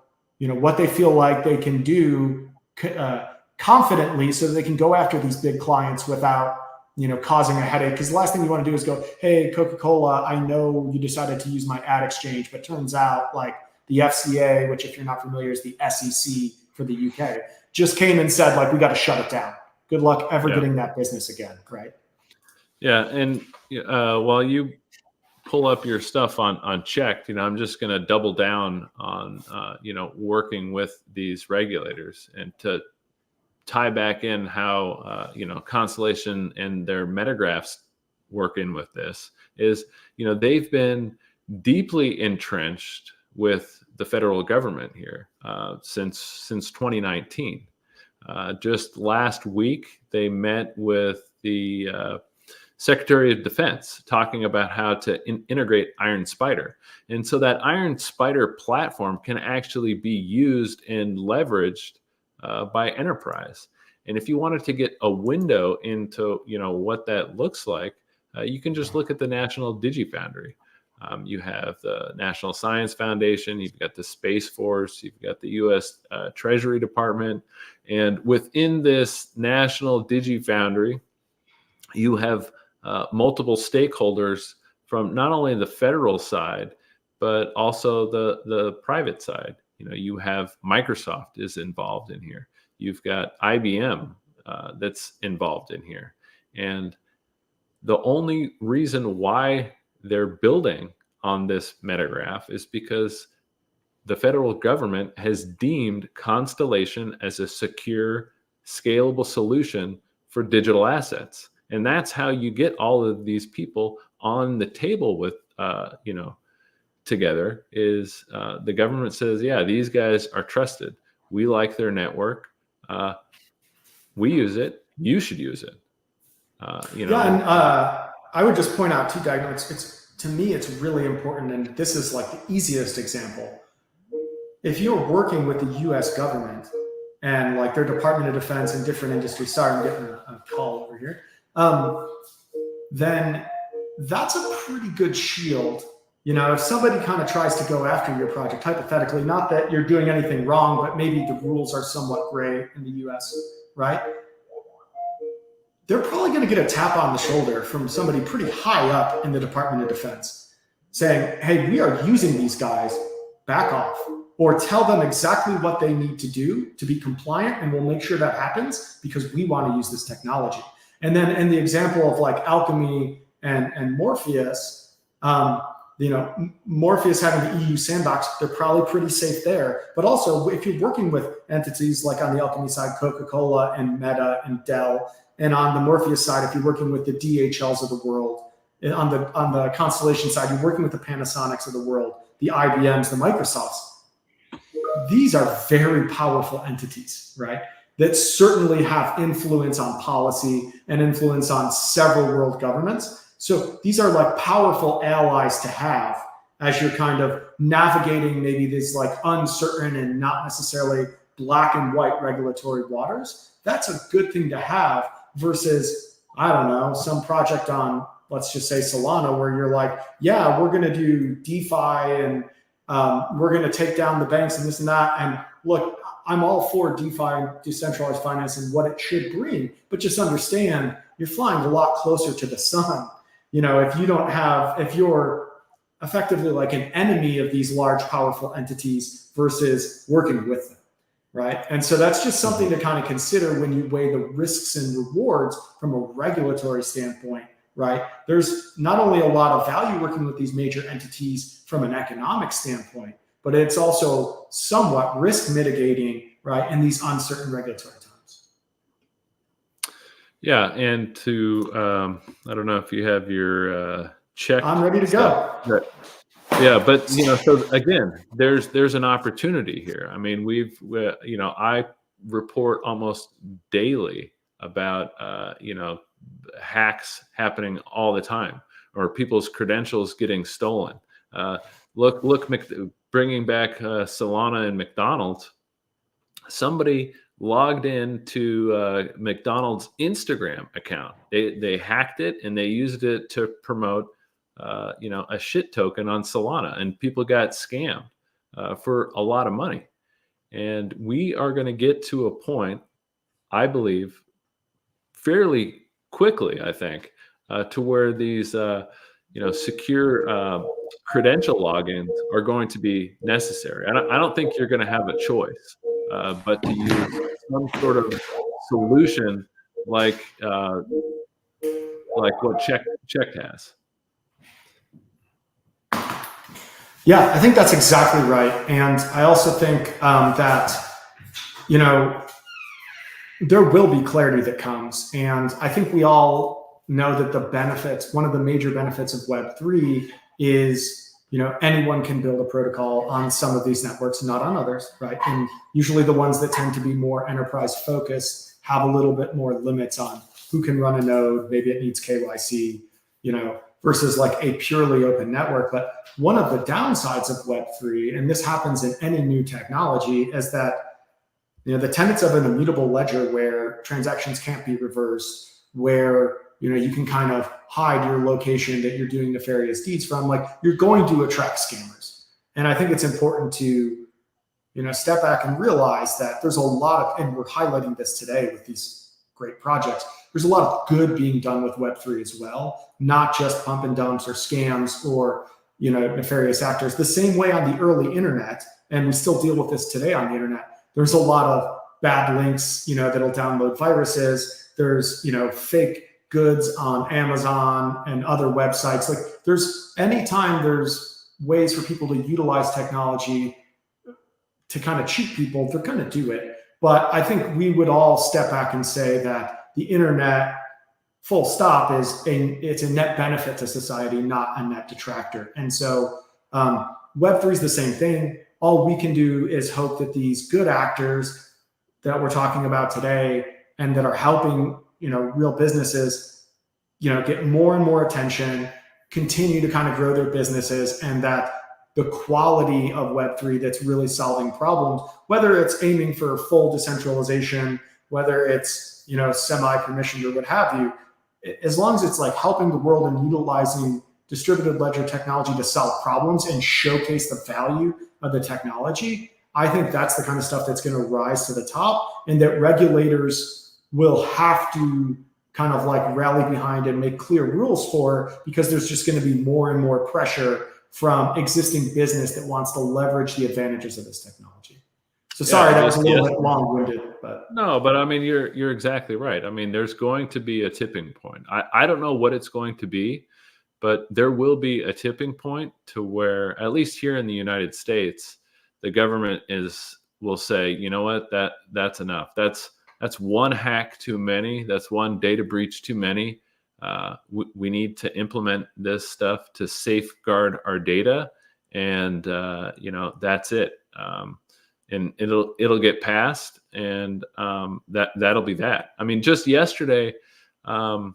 what they feel like they can do confidently so that they can go after these big clients without, causing a headache. Because the last thing you want to do is go, hey, Coca-Cola, I know you decided to use my ad exchange, but turns out like the FCA, which if you're not familiar is the SEC for the UK, just came and said like, we got to shut it down. Good luck ever getting that business again, right? Yeah, and while you pull up your stuff on Checked, I'm just going to double down on working with these regulators and to tie back in how Constellation and their Metagraphs work in with this is they've been deeply entrenched with the federal government here since 2019. Just last week, they met with the Secretary of Defense talking about how to integrate Iron Spider. And so that Iron Spider platform can actually be used and leveraged by enterprise. And if you wanted to get a window into what that looks like, you can just look at the National DigiFoundry. You have the National Science Foundation, you've got the Space Force, you've got the U.S. Treasury Department. And within this National DigiFoundry, you have multiple stakeholders from not only the federal side, but also the private side. You have Microsoft is involved in here. You've got IBM that's involved in here. And the only reason why they're building on this Metagraph is because the federal government has deemed Constellation as a secure, scalable solution for digital assets. And that's how you get all of these people on the table with, together is the government says, yeah, these guys are trusted. We like their network. We use it. You should use it. And I would just point out too, Dagno, it's to me, it's really important. And this is like the easiest example. If you're working with the US government and like their Department of Defense and different industries, sorry, I'm getting a call over here. Then that's a pretty good shield. If somebody kind of tries to go after your project, hypothetically, not that you're doing anything wrong, but maybe the rules are somewhat gray in the US, right? They're probably going to get a tap on the shoulder from somebody pretty high up in the Department of Defense saying, hey, we are using these guys, back off, or tell them exactly what they need to do to be compliant, and we'll make sure that happens because we want to use this technology. And then in the example of like Alchemy and Morpheus, Morpheus having the EU sandbox, they're probably pretty safe there. But also, if you're working with entities like on the Alchemy side, Coca-Cola and Meta and Dell, and on the Morpheus side, if you're working with the DHLs of the world, and on the Constellation side, you're working with the Panasonics of the world, the IBMs, the Microsofts. These are very powerful entities, right? That certainly have influence on policy and influence on several world governments. So these are like powerful allies to have as you're kind of navigating maybe these like uncertain and not necessarily black and white regulatory waters. That's a good thing to have versus, I don't know, some project on, let's just say Solana, where you're like, yeah, we're going to do DeFi and we're going to take down the banks and this and that. And look, I'm all for DeFi and decentralized finance and what it should bring, but just understand you're flying a lot closer to the sun. If you don't have, if your effectively like an enemy of these large, powerful entities versus working with them, right? And so that's just something to kind of consider when you weigh the risks and rewards from a regulatory standpoint, right? There's not only a lot of value working with these major entities from an economic standpoint, but it's also somewhat risk mitigating, right, in these uncertain regulatory times. Yeah, and to I don't know if you have your check. I'm ready to go. Yeah, but so again, there's an opportunity here. I mean, I report almost daily about hacks happening all the time, or people's credentials getting stolen. Look, bringing back Solana and McDonald's. Somebody logged into McDonald's Instagram account. They hacked it and they used it to promote a shit token on Solana, and people got scammed for a lot of money. And we are going to get to a point, I believe, fairly quickly, I think, to where these secure credential logins are going to be necessary. I don't think you're going to have a choice but to use some sort of solution like what Check has. Yeah, I think that's exactly right. And I also think that, there will be clarity that comes. And I think we all know that one of the major benefits of Web3 is, anyone can build a protocol on some of these networks, not on others, right? And usually the ones that tend to be more enterprise focused have a little bit more limits on who can run a node. Maybe it needs KYC, versus like a purely open network. But one of the downsides of Web3, and this happens in any new technology, is that the tenets of an immutable ledger where transactions can't be reversed, where you can kind of hide your location that you're doing nefarious deeds from, like you're going to attract scammers. And I think it's important to step back and realize that there's a lot of, and we're highlighting this today with these great projects, there's a lot of good being done with Web3 as well, not just pump and dumps or scams or nefarious actors. The same way on the early internet, and we still deal with this today on the internet, there's a lot of bad links, that'll download viruses. There's, fake goods on Amazon and other websites. Like anytime there's ways for people to utilize technology to kind of cheat people, they're going to do it. But I think we would all step back and say that the internet, full stop, it's a net benefit to society, not a net detractor. And so Web3 is the same thing. All we can do is hope that these good actors that we're talking about today and that are helping, real businesses, get more and more attention, continue to kind of grow their businesses, and that the quality of Web3 that's really solving problems, whether it's aiming for full decentralization, whether it's, semi-permissioned or what have you, as long as it's like helping the world and utilizing distributed ledger technology to solve problems and showcase the value of the technology, I think that's the kind of stuff that's going to rise to the top, and that regulators will have to kind of like rally behind and make clear rules for, because there's just going to be more and more pressure from existing business that wants to leverage the advantages of this technology. So sorry, that was a little bit long-winded, but no, but I mean, you're exactly right. I mean, there's going to be a tipping point. I don't know what it's going to be, but there will be a tipping point to where, at least here in the United States, the government will say, you know what, that's enough. That's one hack too many. That's one data breach too many. We need to implement this stuff to safeguard our data, and that's it. And it'll get passed, and that'll be that. I mean, just yesterday, what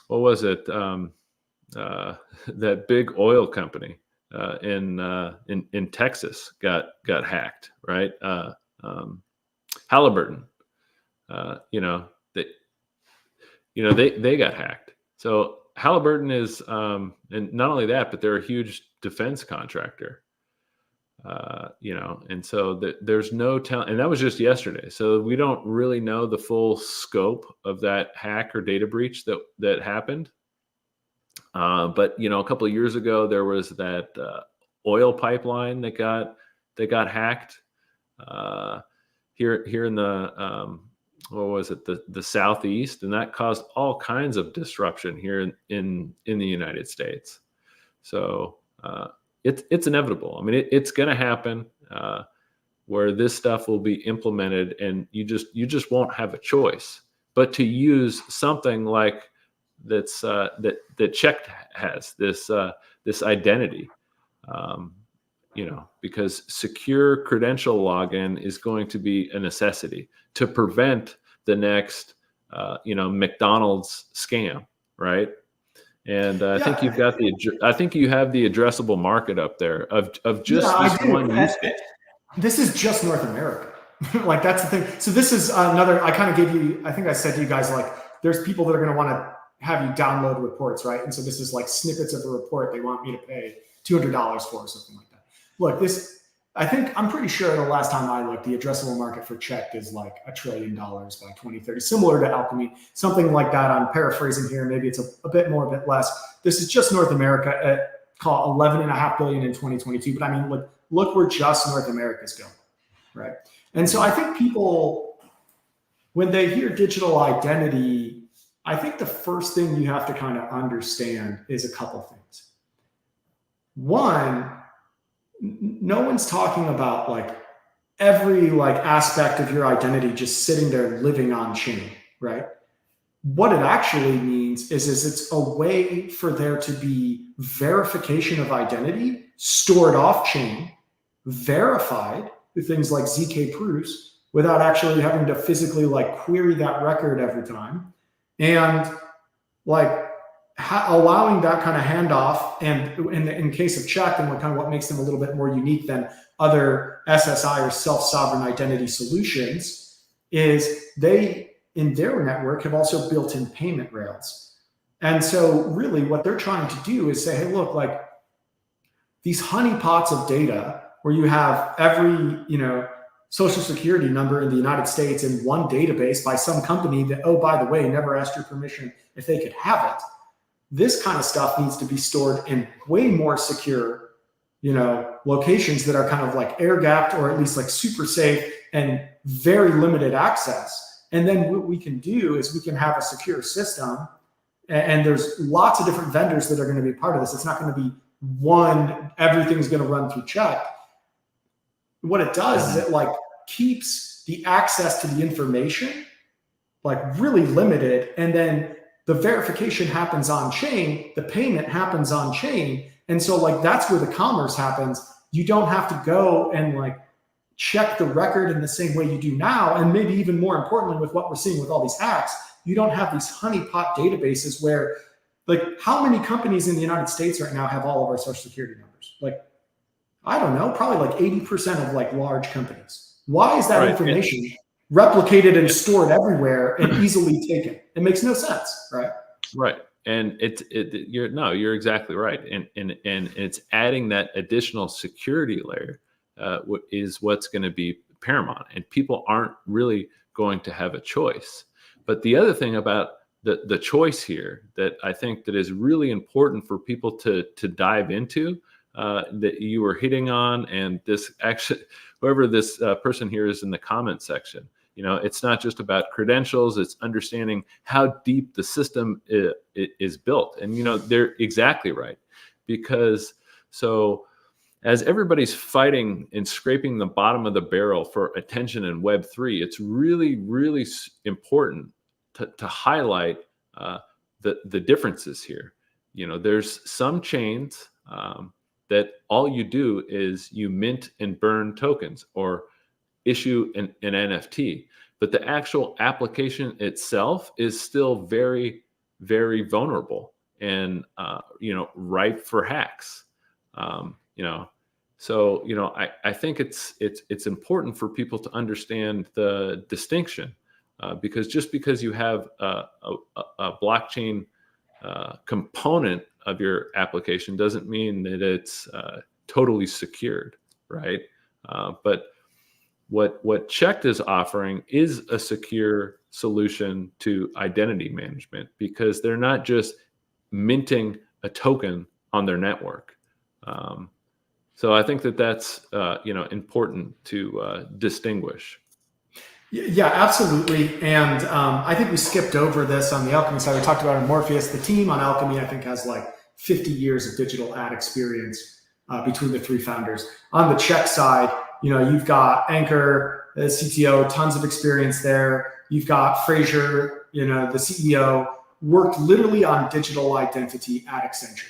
was it? That big oil company in Texas got hacked, right? Halliburton, they got hacked. So Halliburton is, and not only that, but they're a huge defense contractor. And so there's no telling, and that was just yesterday. So we don't really know the full scope of that hack or data breach that happened. But a couple of years ago, there was that oil pipeline that got hacked here in the what was it, the southeast, and that caused all kinds of disruption here in the United States. So it's inevitable. I mean, it's going to happen where this stuff will be implemented, and you just won't have a choice but to use something like that Check has, this identity. Because secure credential login is going to be a necessity to prevent the next, McDonald's scam, right? And I think you have the addressable market up there of just this one use case. This is just North America. Like, that's the thing. So this is another, I kind of gave you, I think I said to you guys, like, there's people that are going to want to have you download reports, right? And so this is like snippets of a report they want me to pay $200 for or something like that. Look, I'm pretty sure the last time I looked, the addressable market for Checked is like $1 trillion by 2030, similar to Alchemy, something like that. I'm paraphrasing here. Maybe it's a bit more, a bit less. This is just North America at call it $11.5 billion in 2022. But I mean, look where just North America's going, right? And so I think people, when they hear digital identity, I think the first thing you have to kind of understand is a couple things. One, no one's talking about like every like aspect of your identity just sitting there living on chain, right? What it actually means is it's a way for there to be verification of identity stored off chain, verified with things like ZK proofs without actually having to physically like query that record every time. And like allowing that kind of handoff, and in case of Check, and what makes them a little bit more unique than other SSI or self-sovereign identity solutions is they, in their network, have also built in payment rails. And so really what they're trying to do is say, hey, look, like these honeypots of data where you have every, social security number in the United States in one database by some company that, oh, by the way, never asked your permission if they could have it. This kind of stuff needs to be stored in way more secure, locations that are kind of like air gapped, or at least like super safe and very limited access. And then what we can do is we can have a secure system, and there's lots of different vendors that are going to be part of this. It's not going to be one, everything's going to run through Check. What it does is it like keeps the access to the information like really limited, and then the verification happens on chain, the payment happens on chain. And so like that's where the commerce happens. You don't have to go and like check the record in the same way you do now. And maybe even more importantly, with what we're seeing with all these hacks, you don't have these honeypot databases where, like, how many companies in the United States right now have all of our social security numbers? Like, I don't know, probably like 80% of like large companies. Why is that information replicated and stored everywhere and easily taken? It makes no sense, right? Right. And you're exactly right. And it's adding that additional security layer is what's going to be paramount. And people aren't really going to have a choice. But the other thing about the choice here that I think that is really important for people to dive into, that you were hitting on, and this actually, whoever this person here is in the comment section, it's not just about credentials, it's understanding how deep the system is built. And, they're exactly right, because so as everybody's fighting and scraping the bottom of the barrel for attention in Web3, it's really, really important to highlight the differences here. There's some chains that all you do is you mint and burn tokens or issue an NFT, but the actual application itself is still very, very vulnerable and ripe for hacks. So I think it's important for people to understand the distinction, because just because you have a blockchain component of your application doesn't mean that it's totally secured, right? But what Checked is offering is a secure solution to identity management, because they're not just minting a token on their network. So I think that that's important to distinguish. Yeah, absolutely. And I think we skipped over this on the Alchemy side. We talked about Morpheus. The team on Alchemy, I think, has like 50 years of digital ad experience between the three founders. On the Check side, you've got Anchor, the CTO, tons of experience there. You've got Fraser, the CEO, worked literally on digital identity at Accenture.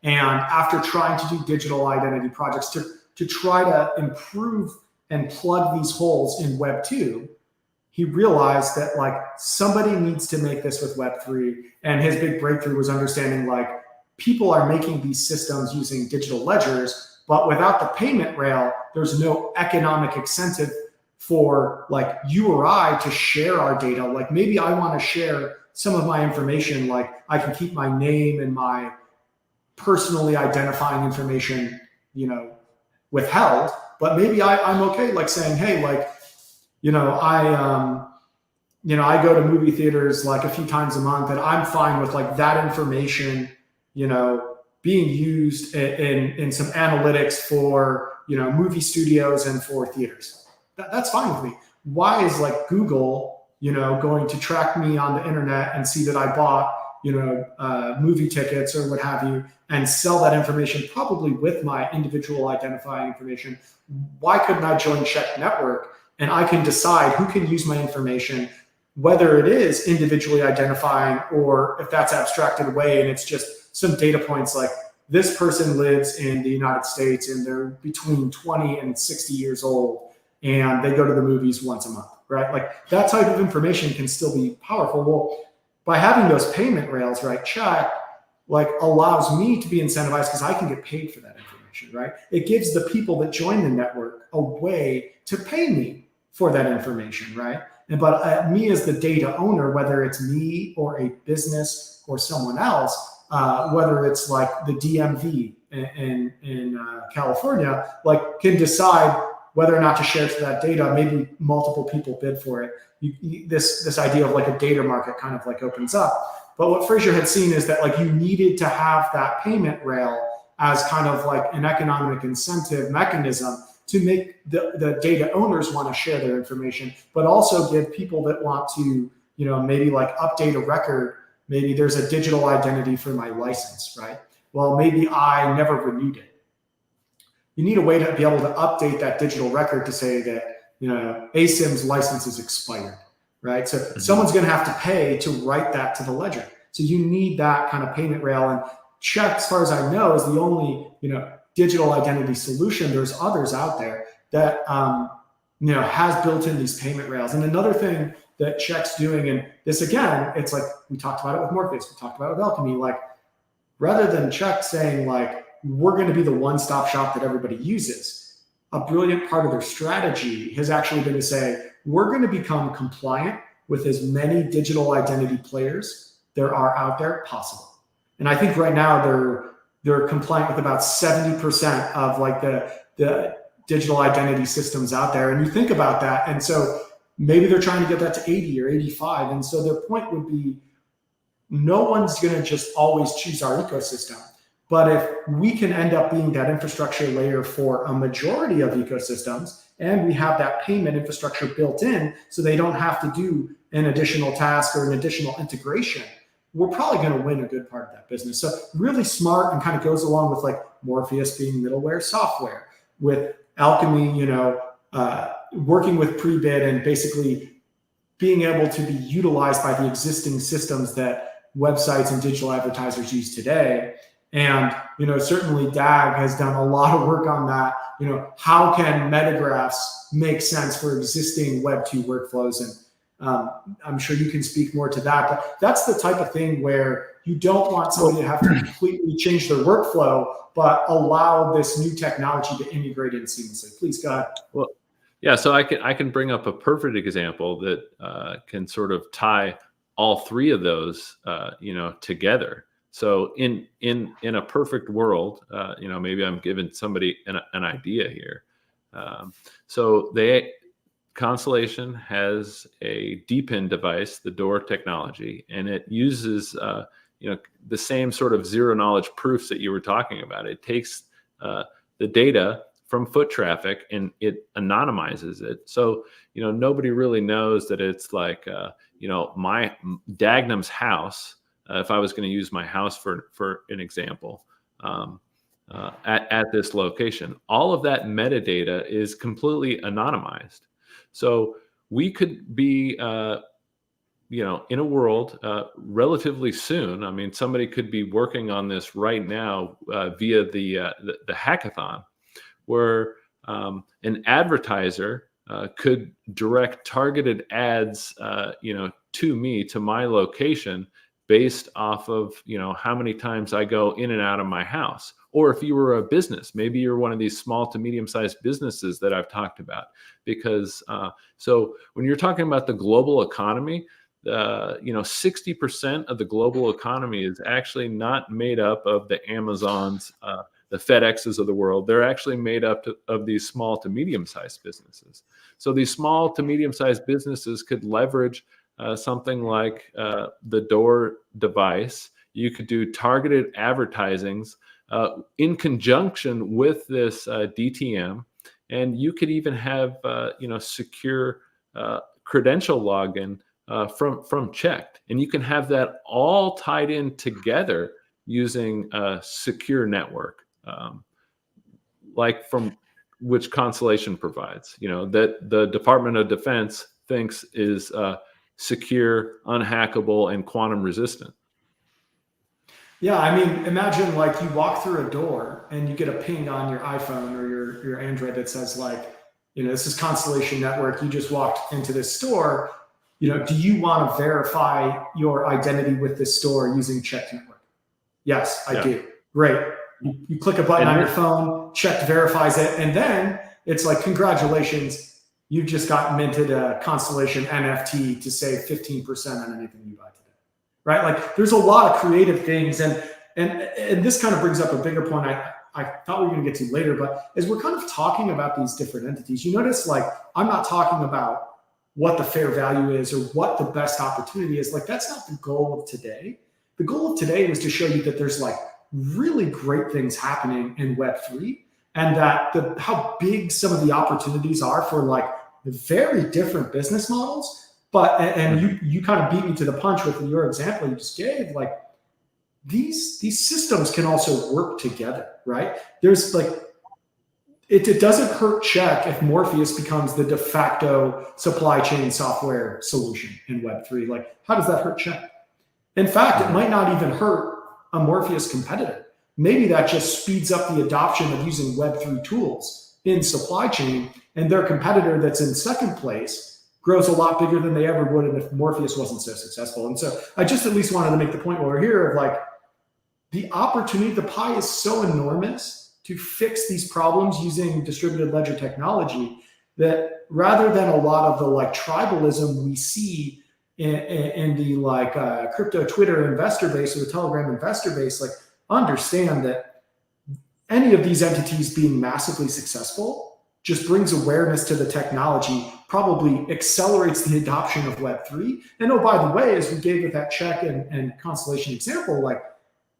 And after trying to do digital identity projects to try to improve and plug these holes in Web 2, he realized that like somebody needs to make this with Web3. And his big breakthrough was understanding like people are making these systems using digital ledgers, but without the payment rail, there's no economic incentive for like you or I to share our data. Like maybe I want to share some of my information, like I can keep my name and my personally identifying information, withheld, but maybe I'm okay like saying, hey, like, I go to movie theaters like a few times a month, and I'm fine with like that information, being used in some analytics for, movie studios and for theaters. That's fine with me. Why is like Google, going to track me on the internet and see that I bought, movie tickets or what have you, and sell that information probably with my individual identifying information? Why couldn't I join Check Network? And I can decide who can use my information, whether it is individually identifying or if that's abstracted away and it's just some data points like this person lives in the United States and they're between 20 and 60 years old and they go to the movies once a month, right? Like that type of information can still be powerful. Well, by having those payment rails, right, Check like allows me to be incentivized because I can get paid for that information, right? It gives the people that join the network a way to pay me for that information, right? But me as the data owner, whether it's me or a business or someone else, whether it's like the DMV in California, like can decide whether or not to share that data. Maybe multiple people bid for it. This idea of like a data market kind of like opens up. But what Fraser had seen is that like you needed to have that payment rail as kind of like an economic incentive mechanism to make the data owners want to share their information, but also give people that want to, maybe like update a record. Maybe there's a digital identity for my license, right? Well, maybe I never renewed it. You need a way to be able to update that digital record to say that, ASIM's license is expired, right? So someone's going to have to pay to write that to the ledger. So you need that kind of payment rail. And Check, as far as I know, is the only, digital identity solution. There's others out there that has built in these payment rails. And another thing that Check's doing, and this again, it's like we talked about it with Morpheus, we talked about it with Alchemy, like rather than Check saying like we're going to be the one-stop shop that everybody uses, a brilliant part of their strategy has actually been to say we're going to become compliant with as many digital identity players there are out there possible. And I think right now they're compliant with about 70% of like the digital identity systems out there. And you think about that. And so maybe they're trying to get that to 80 or 85. And so their point would be, no one's going to just always choose our ecosystem. But if we can end up being that infrastructure layer for a majority of ecosystems, and we have that payment infrastructure built in, so they don't have to do an additional task or an additional integration, we're probably going to win a good part of that business. So really smart, and kind of goes along with like Morpheus being middleware software, with Alchemy, working with pre-bid and basically being able to be utilized by the existing systems that websites and digital advertisers use today. And, certainly DAG has done a lot of work on that. How can metagraphs make sense for existing Web 2 workflows? And I'm sure you can speak more to that, but that's the type of thing where you don't want somebody to have to completely change their workflow, but allow this new technology to integrate in seamlessly. Please go ahead. Well, yeah, so I can bring up a perfect example that can sort of tie all three of those, together. So in a perfect world, maybe I'm giving somebody an idea here. So Constellation has a DPIN device, the door technology, and it uses, the same sort of zero knowledge proofs that you were talking about. It takes the data from foot traffic and it anonymizes it. So, nobody really knows that it's like, my Dagnum's house, if I was going to use my house for an example, at this location, all of that metadata is completely anonymized. So we could be, in a world relatively soon. I mean, somebody could be working on this right now via the hackathon, where an advertiser could direct targeted ads, to me, to my location, based off of how many times I go in and out of my house. Or if you were a business, maybe you're one of these small to medium-sized businesses that I've talked about. Because so when you're talking about the global economy, 60% of the global economy is actually not made up of the Amazons, the FedExes of the world. They're actually made up of these small to medium-sized businesses. So these small to medium-sized businesses could leverage something like the Door device. You could do targeted advertisings in conjunction with this DTM, and you could even have secure credential login from Checked, and you can have that all tied in together using a secure network, like from which Constellation provides. That the Department of Defense thinks is secure, unhackable, and quantum resistant. Yeah, I mean, imagine like you walk through a door and you get a ping on your iPhone or your Android that says like, this is Constellation Network. You just walked into this store. Do you want to verify your identity with this store using Checked Network? Yes, I do. Great. You click a button on your phone, Checked verifies it, and then it's like, congratulations, you just got minted a Constellation NFT to save 15% on anything you buy today. Right? Like, there's a lot of creative things, and this kind of brings up a bigger point I thought we were going to get to later, but as we're kind of talking about these different entities, you notice like I'm not talking about what the fair value is or what the best opportunity is. Like, that's not the goal of today. The goal of today was to show you that there's like really great things happening in Web3, and that how big some of the opportunities are for like the very different business models. But, and you kind of beat me to the punch with your example you just gave, like these systems can also work together, right? There's like, it doesn't hurt Check if Morpheus becomes the de facto supply chain software solution in Web3. Like, how does that hurt Check? In fact, it might not even hurt a Morpheus competitor. Maybe that just speeds up the adoption of using Web3 tools in supply chain, and their competitor that's in second place grows a lot bigger than they ever would if Morpheus wasn't so successful. And so I just at least wanted to make the point while we're here of like, the opportunity, the pie is so enormous to fix these problems using distributed ledger technology that rather than a lot of the like tribalism we see in the like crypto Twitter investor base or the Telegram investor base, like understand that any of these entities being massively successful just brings awareness to the technology, probably accelerates the adoption of Web3. And oh, by the way, as we gave with that Check and Constellation example, like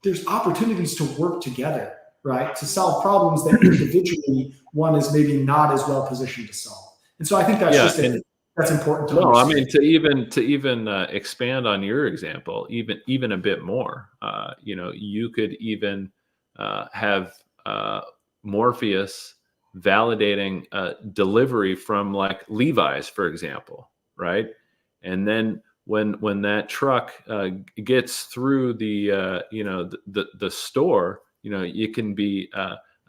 there's opportunities to work together, right? To solve problems that individually one is maybe not as well positioned to solve. And so I think that's that's important to understand. I mean, to even expand on your example, even a bit more, you could even have Morpheus validating delivery from like Levi's, for example, right? And then when that truck gets through the the store, it can be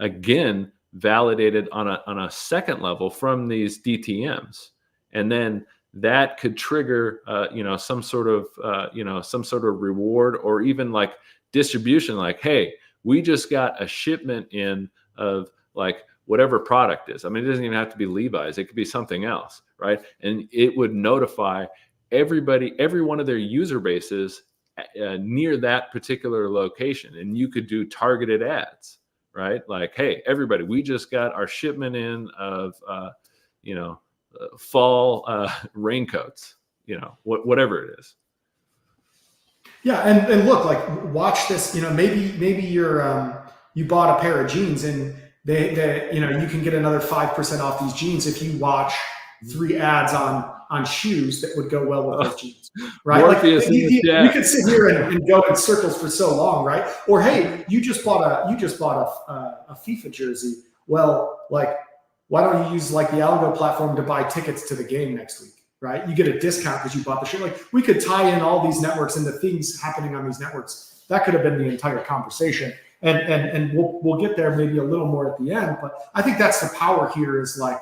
again validated on a second level from these DTMs, and then that could trigger some sort of reward or even like distribution, like, hey, we just got a shipment in of like whatever product is. I mean, it doesn't even have to be Levi's. It could be something else, right? And it would notify everybody, every one of their user bases near that particular location. And you could do targeted ads, right? Like, hey, everybody, we just got our shipment in of, fall raincoats, whatever it is. Yeah, and look, like watch this. Maybe you bought a pair of jeans, and they you can get another 5% off these jeans if you watch 3 ads on shoes that would go well with those jeans, right? Morpheus in the chat. We could sit here and go in circles for so long, right? Or hey, you just bought a FIFA jersey. Well, like, why don't you use like the Algo platform to buy tickets to the game next week? Right? You get a discount because you bought the shirt. Like, we could tie in all these networks and the things happening on these networks. That could have been the entire conversation. And we'll get there maybe a little more at the end. But I think that's the power here, is like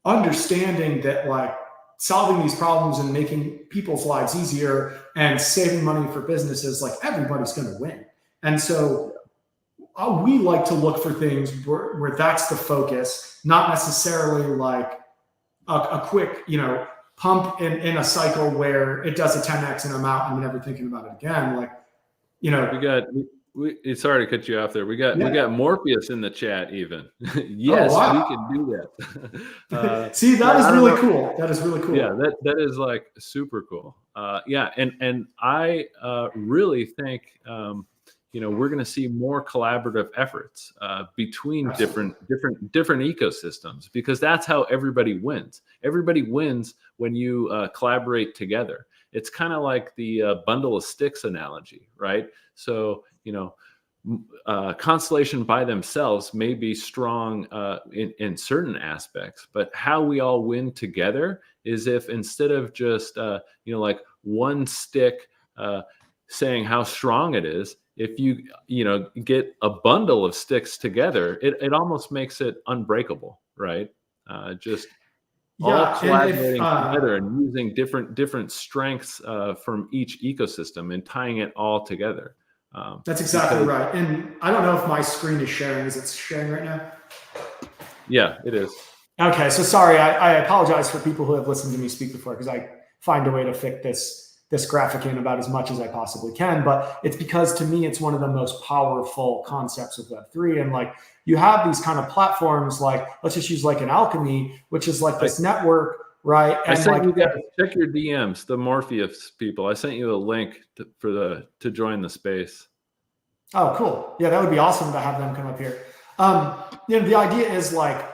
understanding that like solving these problems and making people's lives easier and saving money for businesses, like everybody's going to win. And so we like to look for things where that's the focus, not necessarily like a quick, pump in a cycle where it does a 10x and I'm out and I'm never thinking about it again. Like, it's sorry to cut you off there. We got Morpheus in the chat even. Yes, wow. We can do that. See, that is really cool. That is really cool. Yeah, that is like super cool. And I really think we're going to see more collaborative efforts between different ecosystems, because that's how everybody wins. Everybody wins when you collaborate together. It's kind of like the bundle of sticks analogy, right? So, Constellation by themselves may be strong in certain aspects, but how we all win together is if, instead of just, like one stick saying how strong it is, if you get a bundle of sticks together, it almost makes it unbreakable, right? All collaborating together and using different strengths from each ecosystem and tying it all together. That's exactly right. And I don't know if my screen is sharing. Is it sharing right now? Yeah, it is. Okay, so sorry. I apologize for people who have listened to me speak before, because I find a way to fit this graphic in about as much as I possibly can, but it's because to me, it's one of the most powerful concepts of Web3. And like, you have these kind of platforms, like, let's just use like an Alchemy, which is like this network, right? And I sent you guys, check your DMs, the Morpheus people. I sent you a link to join the space. Oh, cool. Yeah, that would be awesome to have them come up here. The idea is like,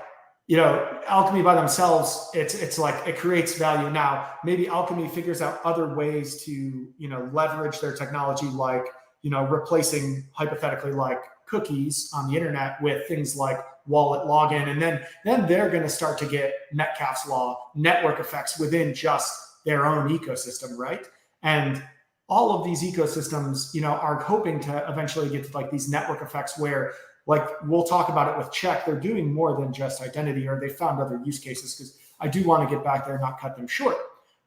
Alchemy by themselves, it's like it creates value. Now, maybe Alchemy figures out other ways to, leverage their technology, like, replacing hypothetically like cookies on the internet with things like wallet login. And then they're going to start to get Metcalfe's law, network effects within just their own ecosystem, right? And all of these ecosystems, are hoping to eventually get to like these network effects where, like, we'll talk about it with Check, they're doing more than just identity, or they found other use cases, because I do want to get back there and not cut them short.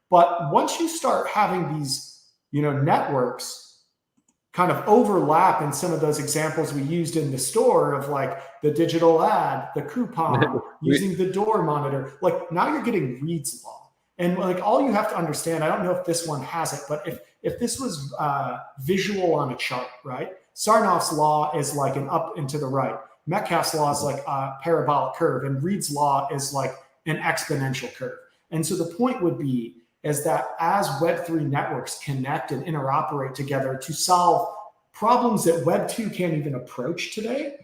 But once you start having these, networks kind of overlap in some of those examples we used in the store of like the digital ad, the coupon, using the door monitor, like now you're getting Reed's law. And like, all you have to understand, I don't know if this one has it, but if this was visual on a chart, right? Sarnoff's law is like an up and to the right. Metcalfe's law is like a parabolic curve, and Reed's law is like an exponential curve. And so the point would be is that as Web3 networks connect and interoperate together to solve problems that Web2 can't even approach today,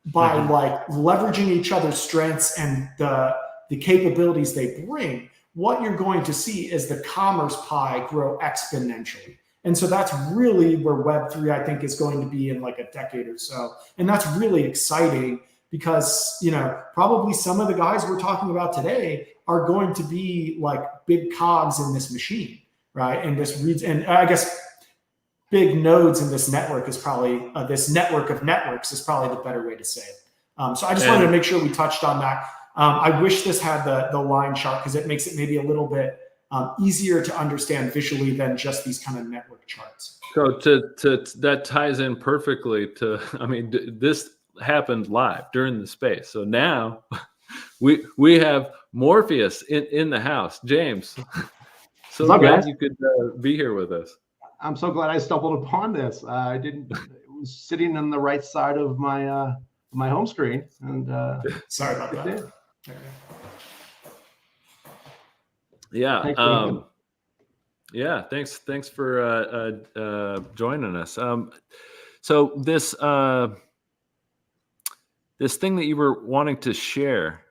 by like leveraging each other's strengths and the capabilities they bring, what you're going to see is the commerce pie grow exponentially. And so that's really where Web3, I think, is going to be in like a decade or so. And that's really exciting because, probably some of the guys we're talking about today are going to be like big cogs in this machine, right? And this reads, and I guess big nodes in this network is probably, this network of networks is probably the better way to say it. So I just wanted to make sure we touched on that. I wish this had the line chart, because it makes it maybe a little bit easier to understand visually than just these kind of network charts. So that ties in perfectly to, this happened live during the space. So now we have Morpheus in the house. James, so glad you could be here with us. I'm so glad I stumbled upon this. It was sitting on the right side of my my home screen, and sorry about that. Yeah. Yeah, thanks for joining us. So this thing that you were wanting to share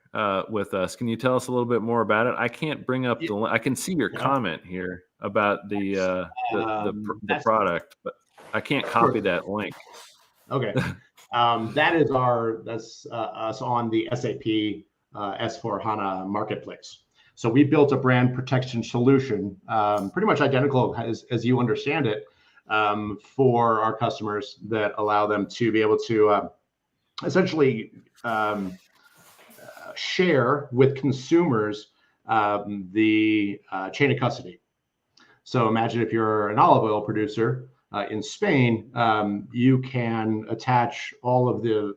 with us, can you tell us a little bit more about it? I can't bring up Yeah, I can see your yeah. comment here about the That's product, but I can't copy sure. that link. Okay. That's us on the SAP S4 HANA marketplace. So we built a brand protection solution, pretty much identical as you understand it, for our customers that allow them to be able to essentially share with consumers the chain of custody. So imagine if you're an olive oil producer in Spain, you can attach all of the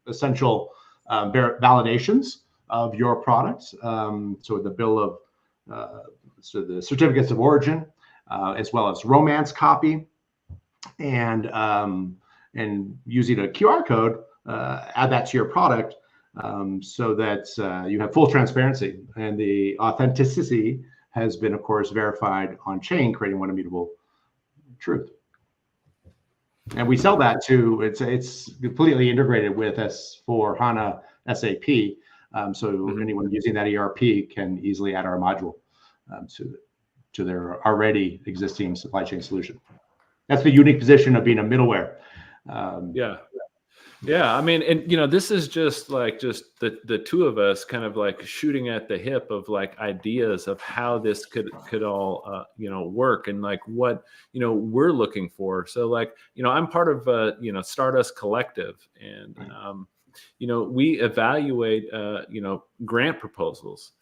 essential validations of your products. So the bill of, so the certificates of origin, as well as romance copy, and using a QR code, add that to your product, so that you have full transparency, and the authenticity has been, of course, verified on chain, creating one immutable truth. And we sell that to, it's completely integrated with S4 HANA SAP. So anyone using that ERP can easily add our module to their already existing supply chain solution. That's the unique position of being a middleware. Yeah, I mean, and this is just the two of us kind of like shooting at the hip of like ideas of how this could all work, and like what we're looking for. So like I'm part of Stardust Collective, and we evaluate grant proposals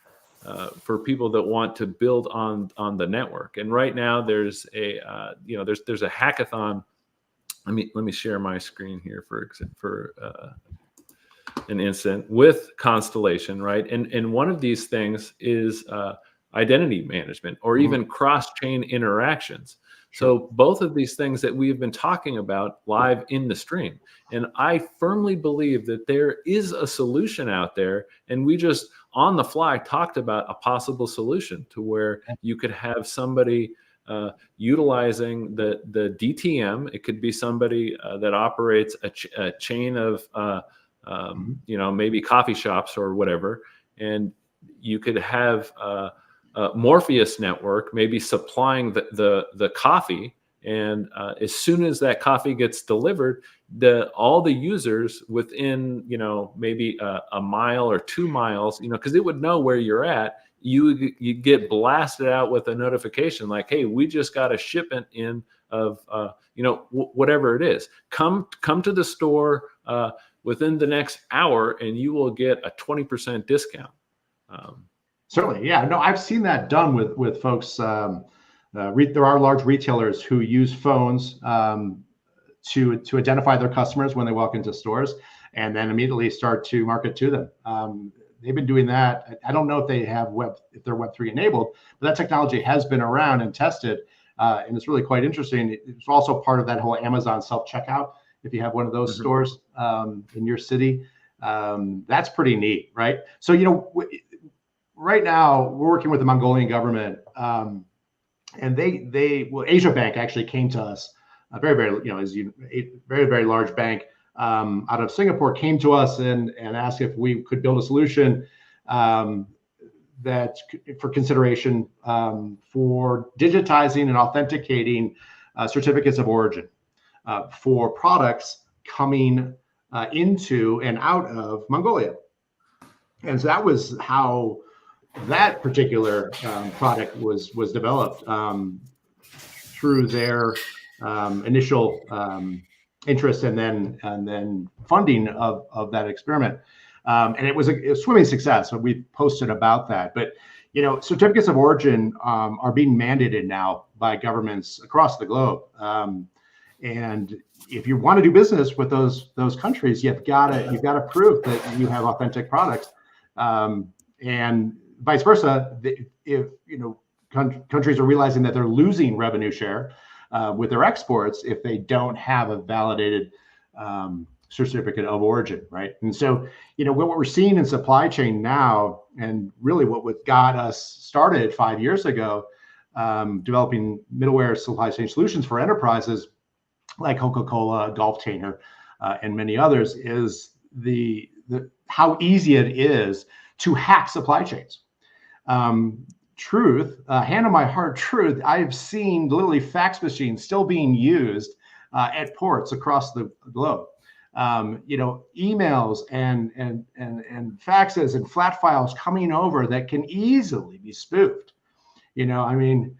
for people that want to build on the network. And right now there's a there's a hackathon. Let me share my screen here for an instant with Constellation, right? And one of these things is identity management, or even cross-chain interactions. Sure. So both of these things that we've been talking about live in the stream. And I firmly believe that there is a solution out there, and we just on the fly talked about a possible solution to where you could have somebody utilizing the DTM. It could be somebody that operates a chain of maybe coffee shops or whatever, and you could have Morpheus network maybe supplying the coffee, and as soon as that coffee gets delivered, all the users within maybe a mile or 2 miles, because it would know where you're at. You get blasted out with a notification like, hey, we just got a shipment in of whatever it is. Come to the store within the next hour, and you will get a 20% discount. Certainly, yeah. No, I've seen that done with folks. There are large retailers who use phones to identify their customers when they walk into stores, and then immediately start to market to them. They've been doing that. I don't know if if they're Web3 enabled, but that technology has been around and tested, and it's really quite interesting. It's also part of that whole Amazon self-checkout. If you have one of those stores in your city, that's pretty neat, right? So right now we're working with the Mongolian government, and Asia Bank actually came to us, a very very large bank out of Singapore, came to us and asked if we could build a solution that for consideration for digitizing and authenticating certificates of origin for products coming into and out of Mongolia. And so that was how that particular product was developed, through their initial interest and then funding of that experiment. And it was a swimming success. So we posted about that. But certificates of origin are being mandated now by governments across the globe. And if you want to do business with those countries, you've got to prove that you have authentic products. And vice versa, if countries are realizing that they're losing revenue share with their exports if they don't have a validated certificate of origin, right? And so, what we're seeing in supply chain now, and really what got us started 5 years ago, developing middleware supply chain solutions for enterprises like Coca-Cola, Gulf-Tainer, and many others, is the how easy it is to hack supply chains. Truth, hand on my heart, truth, I've seen literally fax machines still being used at ports across the globe. Emails and faxes and flat files coming over that can easily be spoofed. Phishing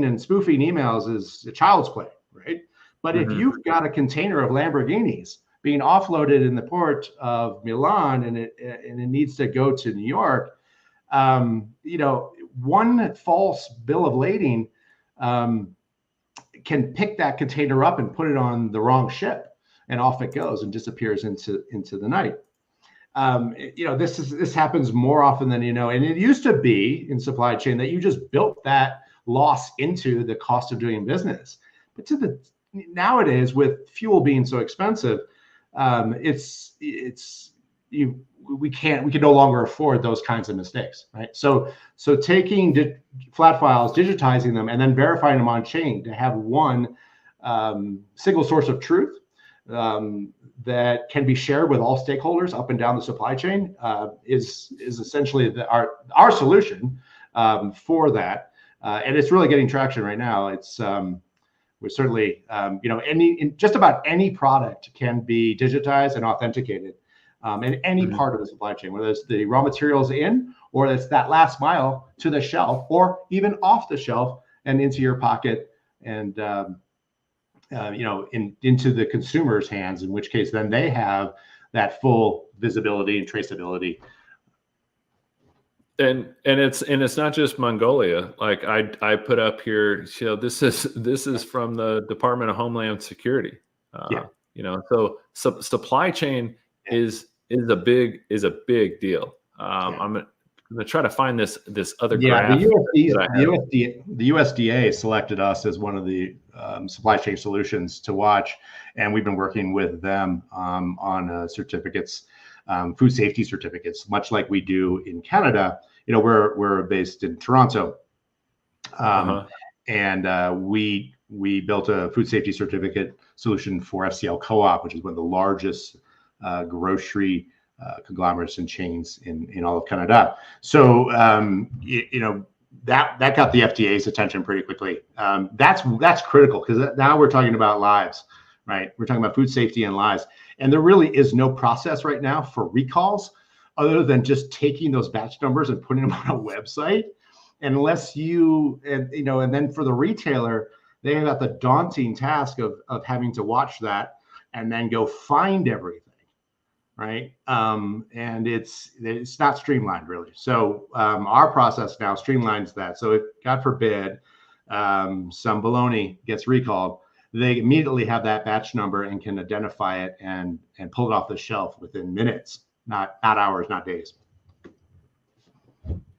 and spoofing emails is a child's play, right? But if you've got a container of Lamborghinis being offloaded in the port of Milan and it needs to go to New York, one false bill of lading can pick that container up and put it on the wrong ship, and off it goes and disappears into the night. This happens more often than you know. And it used to be in supply chain that you just built that loss into the cost of doing business. But nowadays, with fuel being so expensive, we can no longer afford those kinds of mistakes, right? So taking flat files, digitizing them, and then verifying them on chain to have one single source of truth that can be shared with all stakeholders up and down the supply chain is essentially our solution for that, and it's really getting traction right now. It's we're certainly just about any product can be digitized and authenticated in any part of the supply chain, whether it's the raw materials in, or it's that last mile to the shelf, or even off the shelf and into your pocket, and into the consumer's hands, in which case then they have that full visibility and traceability. And it's not just Mongolia. Like I put up here, this is from the Department of Homeland Security. So supply chain is a big deal. I'm gonna try to find this other graph. The USDA selected us as one of the supply chain solutions to watch, and we've been working with them on certificates, food safety certificates, much like we do in Canada. We're based in Toronto, and we built a food safety certificate solution for FCL Co-op, which is one of the largest grocery conglomerates and chains in all of Canada. So that got the FDA's attention pretty quickly. That's critical, because now we're talking about lives, right? We're talking about food safety and lives, and there really is no process right now for recalls other than just taking those batch numbers and putting them on a website. Unless and then for the retailer, they have got the daunting task of having to watch that and then go find everything. Right. And it's not streamlined really. So our process now streamlines that. So if, God forbid, some bologna gets recalled, they immediately have that batch number and can identify it and pull it off the shelf within minutes, not hours, not days.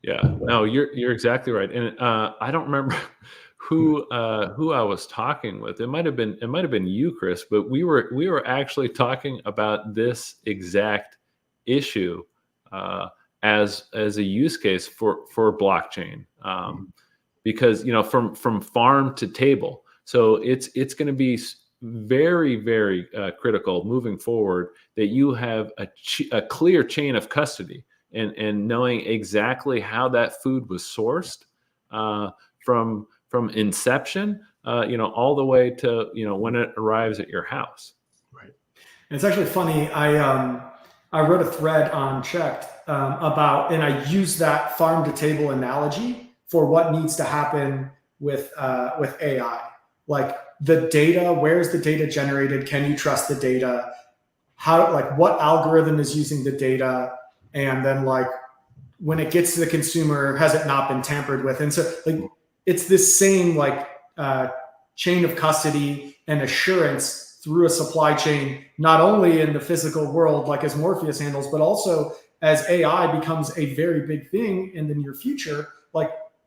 Yeah, no, you're exactly right. And I don't remember who I was talking with. It might have been you, Chris, but we were actually talking about this exact issue as a use case for blockchain, because from farm to table. So it's going to be very, very critical moving forward that you have a clear chain of custody and knowing exactly how that food was sourced from inception, all the way to, when it arrives at your house. Right. And it's actually funny. I wrote a thread on Checked about, and I use that farm to table analogy for what needs to happen with AI. Like the data, where is the data generated? Can you trust the data? What algorithm is using the data? And then when it gets to the consumer, has it not been tampered with? And so it's this same chain of custody and assurance through a supply chain, not only in the physical world, as Morpheus handles, but also as AI becomes a very big thing in the near future.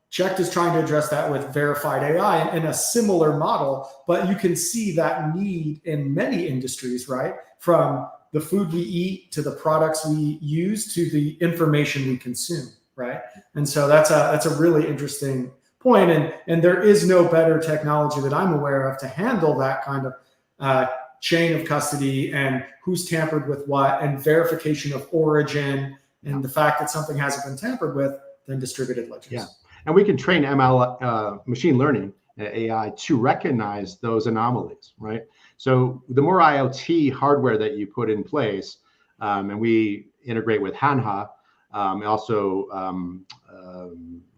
Checked is trying to address that with verified AI in a similar model, but you can see that need in many industries, right? From the food we eat to the products we use to the information we consume. right? And so that's a really interesting point. And there is no better technology that I'm aware of to handle that kind of chain of custody and who's tampered with what and verification of origin and the fact that something hasn't been tampered with than distributed ledgers. Yeah, and we can train ML, machine learning, AI, to recognize those anomalies, right? So the more IoT hardware that you put in place, and we integrate with Hanha, also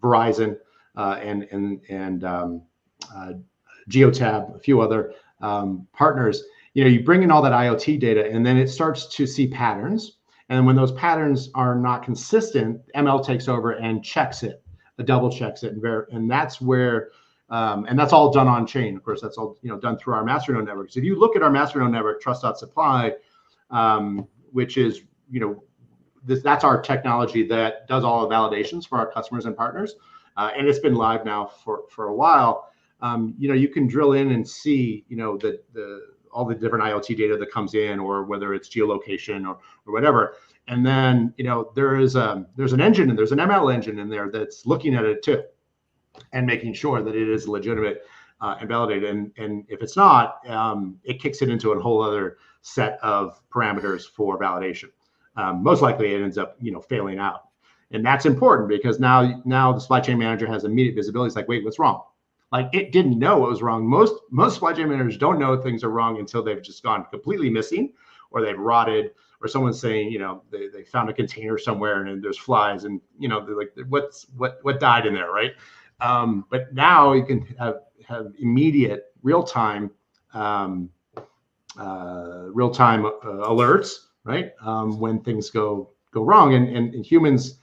Verizon and Geotab, a few other partners. You bring in all that IoT data, and then it starts to see patterns. And when those patterns are not consistent, ML takes over and checks it, double checks it, and that's where, and that's all done on chain. Of course, that's all done through our masternode networks. If you look at our masternode network, Trust.supply, which is that's our technology that does all the validations for our customers and partners, and it's been live now for a while. You can drill in and see all the different IoT data that comes in, or whether it's geolocation or whatever. And then, there's an engine, and there's an ML engine in there that's looking at it too, and making sure that it is legitimate and validated. And if it's not, it kicks it into a whole other set of parameters for validation. Most likely it ends up, failing out. And that's important because now the supply chain manager has immediate visibility. It's like, wait, what's wrong? Like, it didn't know what was wrong. Most supply chain managers don't know things are wrong until they've just gone completely missing, or they've rotted, or someone's saying, they found a container somewhere and there's flies, and they're like, what died in there, right? But now you can have immediate real-time alerts, right? When things go wrong, and humans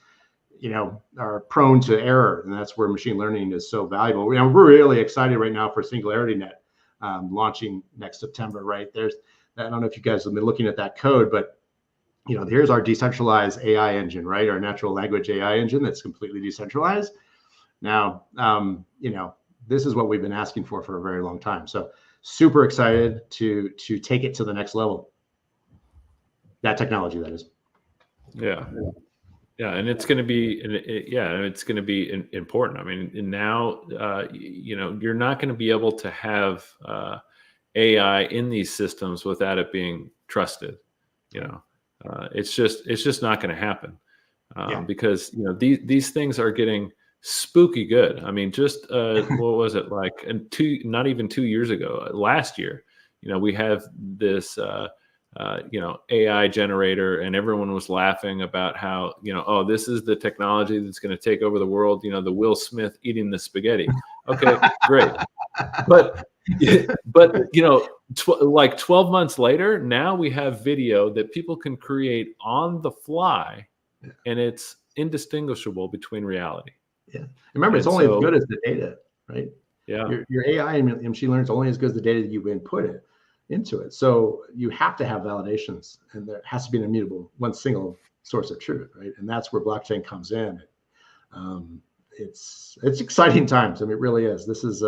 are prone to error, and that's where machine learning is so valuable. We're really excited right now for Singularity Net launching next September, right? I don't know if you guys have been looking at that code, but here's our decentralized AI engine, right? Our natural language AI engine that's completely decentralized. Now, this is what we've been asking for a very long time. So super excited to take it to the next level. That technology, that is. Yeah, and it's going to be, it's going to be important. I mean, now, you're not going to be able to have AI in these systems without it being trusted. It's just not going to happen because these things are getting spooky good. I mean, just what was it like? And not even 2 years ago, last year, we have this. AI generator, and everyone was laughing about how, oh, this is the technology that's going to take over the world. The Will Smith eating the spaghetti. Okay, great. But like 12 months later, now we have video that people can create on the fly, and it's indistinguishable between reality. Yeah. Remember, it's only as good as the data, right? Yeah. Your AI and machine learning is only as good as the data that you've inputted into it. So you have to have validations, and there has to be an immutable, one single source of truth, right? And that's where blockchain comes in. It's exciting times. I mean, it really is. This is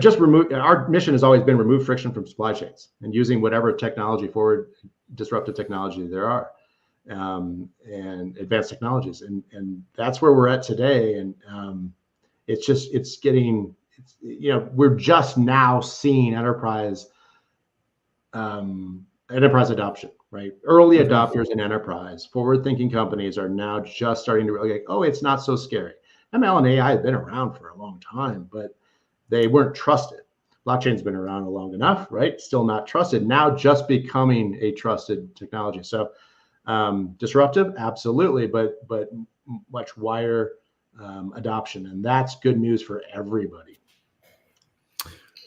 just remove. Our mission has always been remove friction from supply chains, and using whatever technology, forward disruptive technology there are, and advanced technologies, and that's where we're at today. And we're just now seeing enterprise adoption, right? Early adopters in enterprise, forward-thinking companies are now just starting to really it's not so scary. ML and AI have been around for a long time, but they weren't trusted. Blockchain's been around long enough, right? Still not trusted. Now just becoming a trusted technology. So disruptive, absolutely, but much wider adoption, and that's good news for everybody.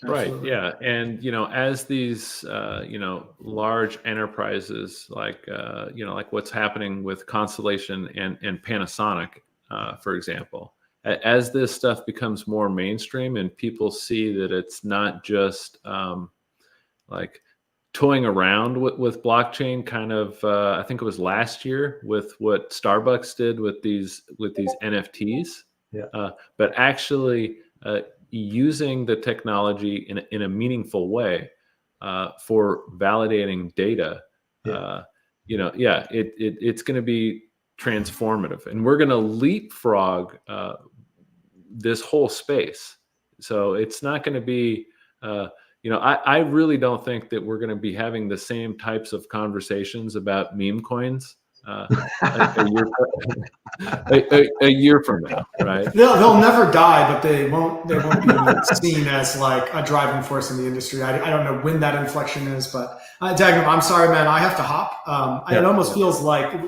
Right. Yeah. And, as these, large enterprises like what's happening with Constellation and Panasonic, for example, as this stuff becomes more mainstream and people see that it's not just like toying around with blockchain, kind of, I think it was last year with what Starbucks did with these NFTs, but actually, using the technology in a meaningful way for validating data, it's going to be transformative, and we're going to leapfrog this whole space. So it's not going to be, I really don't think that we're going to be having the same types of conversations about meme coins a year from now, right? They'll never die, but they won't be seen as like a driving force in the industry. I don't know when that inflection is, but Dagnum, I'm sorry, man, I have to hop. It almost feels like,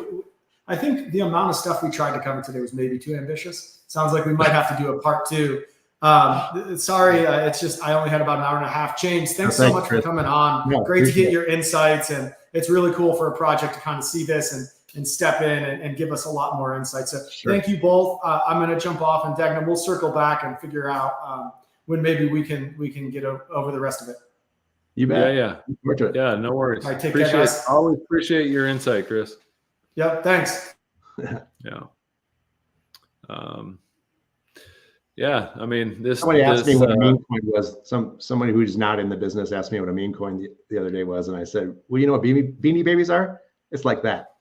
I think the amount of stuff we tried to cover today was maybe too ambitious. Sounds like we might have to do a part 2. Sorry, it's just I only had about an hour and a half. James, thanks so much for coming on. Yeah, great to get your insights, and it's really cool for a project to kind of see this and step in and give us a lot more insight. So thank you both. I'm going to jump off, and Dagnum, we'll circle back and figure out when maybe we can get over the rest of it. You bet. Yeah. No worries. All right, take care, guys. Always appreciate your insight, Chris. Yep. Thanks. Yeah. Yeah, I mean, somebody asked me what a meme coin was. Somebody who's not in the business asked me what a meme coin the other day was, and I said, "Well, you know what Beanie Babies are? It's like that."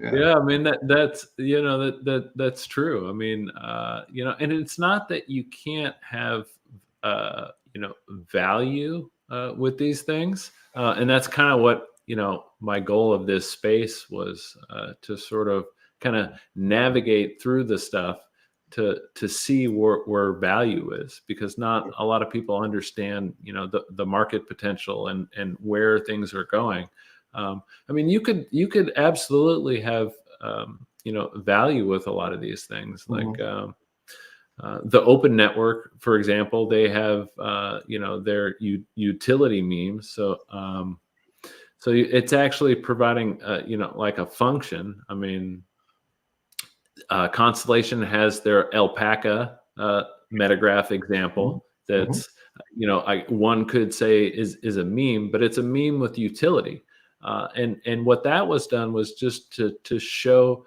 Yeah, I mean that's true. I mean, and it's not that you can't have value with these things, and that's kind of what my goal of this space was, to sort of kind of navigate through the stuff to see where value is, because not a lot of people understand the market potential and where things are going. I mean, you could absolutely have value with a lot of these things, like the Open Network, for example. They have their utility memes, so it's actually providing like a function. I mean, Constellation has their alpaca Metagraph example. That's one could say is a meme, but it's a meme with utility. And what that was done was just to show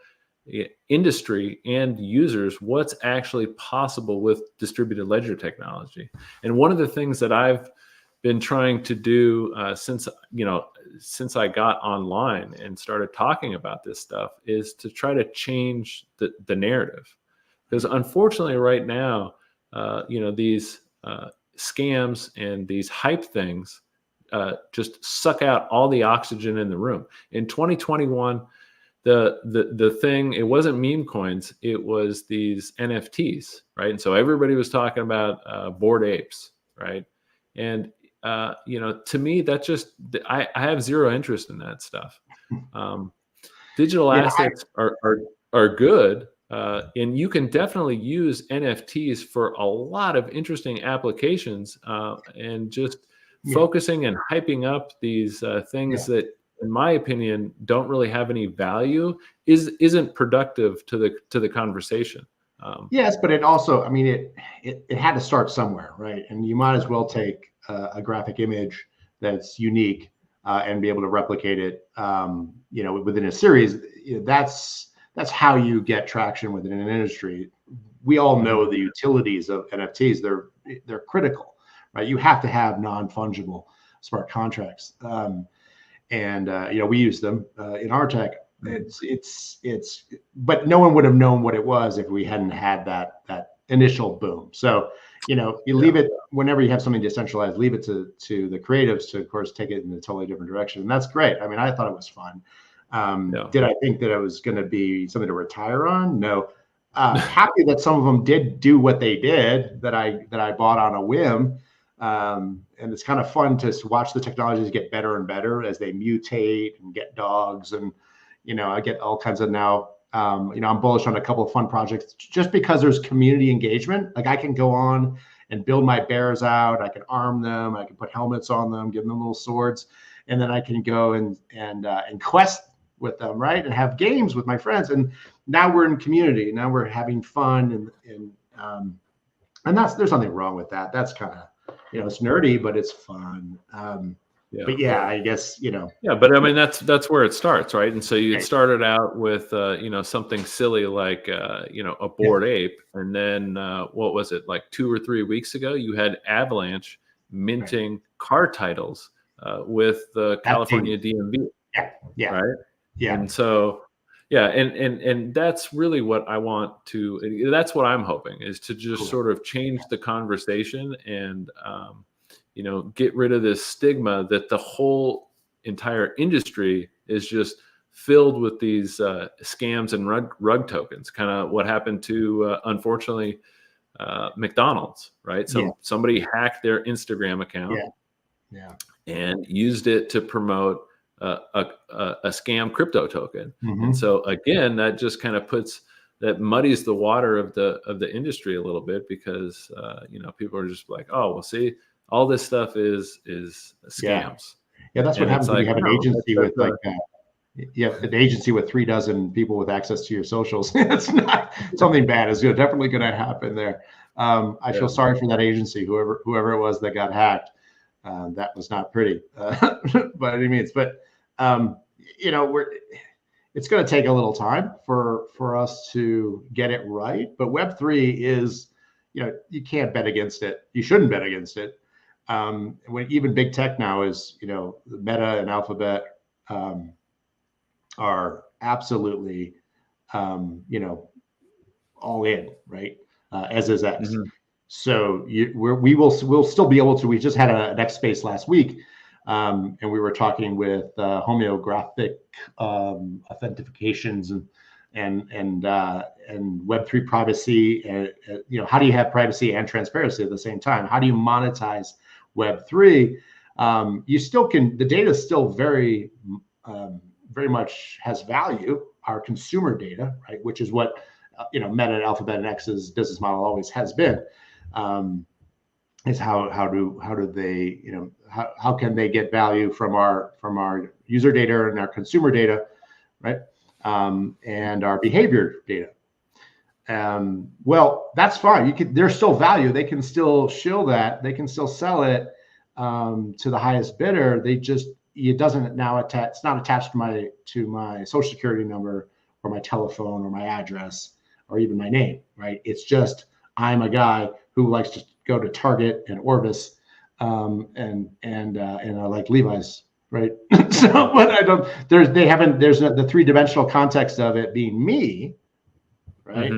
industry and users what's actually possible with distributed ledger technology. And one of the things that I've been trying to do since I got online and started talking about this stuff is to try to change the narrative, because unfortunately right now these scams and these hype things just suck out all the oxygen in the room. In 2021, the thing, it wasn't meme coins, it was these NFTs, right? And so everybody was talking about Bored Apes, right? And to me, that just, I have zero interest in that stuff. Digital assets are good, and you can definitely use NFTs for a lot of interesting applications, and just focusing and hyping up these things that, in my opinion, don't really have any value isn't productive to the conversation. Yes, but it also, I mean, it had to start somewhere, right? And you might as well take a graphic image that's unique and be able to replicate it, within a series. That's how you get traction within an industry. We all know the utilities of NFTs. They're critical, right? You have to have non-fungible smart contracts, and we use them in our tech. But no one would have known what it was if we hadn't had that initial boom. So, you leave it, whenever you have something decentralized, leave it to the creatives to, of course, take it in a totally different direction. And that's great. I mean, I thought it was fun. Did I think that it was going to be something to retire on? No. Happy that some of them did do what they did, that I bought on a whim. And it's kind of fun to watch the technologies get better and better as they mutate and get dogs. And, I get all kinds of now, I'm bullish on a couple of fun projects just because there's community engagement. Like, I can go on and build my bears out. I can arm them. I can put helmets on them, give them little swords, and then I can go and quest with them, right? And have games with my friends. And now we're in community. Now we're having fun, and there's nothing wrong with that. That's kind of, it's nerdy, but it's fun. But I guess, Yeah, but I mean, that's where it starts, right? And so you started out with, something silly like, a Bored Ape. And then what was it, like 2 or 3 weeks ago, you had Avalanche minting card titles with the California big. DMV. Yeah. Right. Yeah. And so, yeah, and that's really what I want to. That's what I'm hoping, is to just sort of change the conversation and get rid of this stigma that the whole entire industry is just filled with these scams and rug tokens. Kind of what happened to unfortunately McDonald's, right? Somebody hacked their Instagram account, and used it to promote a scam crypto token. And so again, that just kind of muddies the water of the industry a little bit, because people are just like, oh, well, see, all this stuff is scams. Yeah, that's what happens when you have an agency with an agency with 3 dozen people with access to your socials. It's not something bad is definitely going to happen there. I feel sorry for that agency, whoever it was that got hacked. That was not pretty by any means, but it's going to take a little time for us to get it right. But Web3 is, you can't bet against it. You shouldn't bet against it. When even big tech now is, Meta and Alphabet are absolutely, all in, right? As is X. So we'll still be able to. We just had an X space last week, and we were talking with homeographic authentications and Web3 privacy. How do you have privacy and transparency at the same time? How do you monetize Web3? You still can. The data is still very much has value. Our consumer data, right, which is what Meta, Alphabet, and X's business model always has been. Is how do they how can they get value from our user data and our consumer data, right, and our behavior data. Well, that's fine. There's still value. They can still shill that. They can still sell it to the highest bidder. It doesn't now attach. It's not attached to my social security number or my telephone or my address or even my name, right? It's just I'm a guy who likes to go to Target and Orvis, and I like Levi's, right? So, but I don't. There's the 3-dimensional context of it being me, right?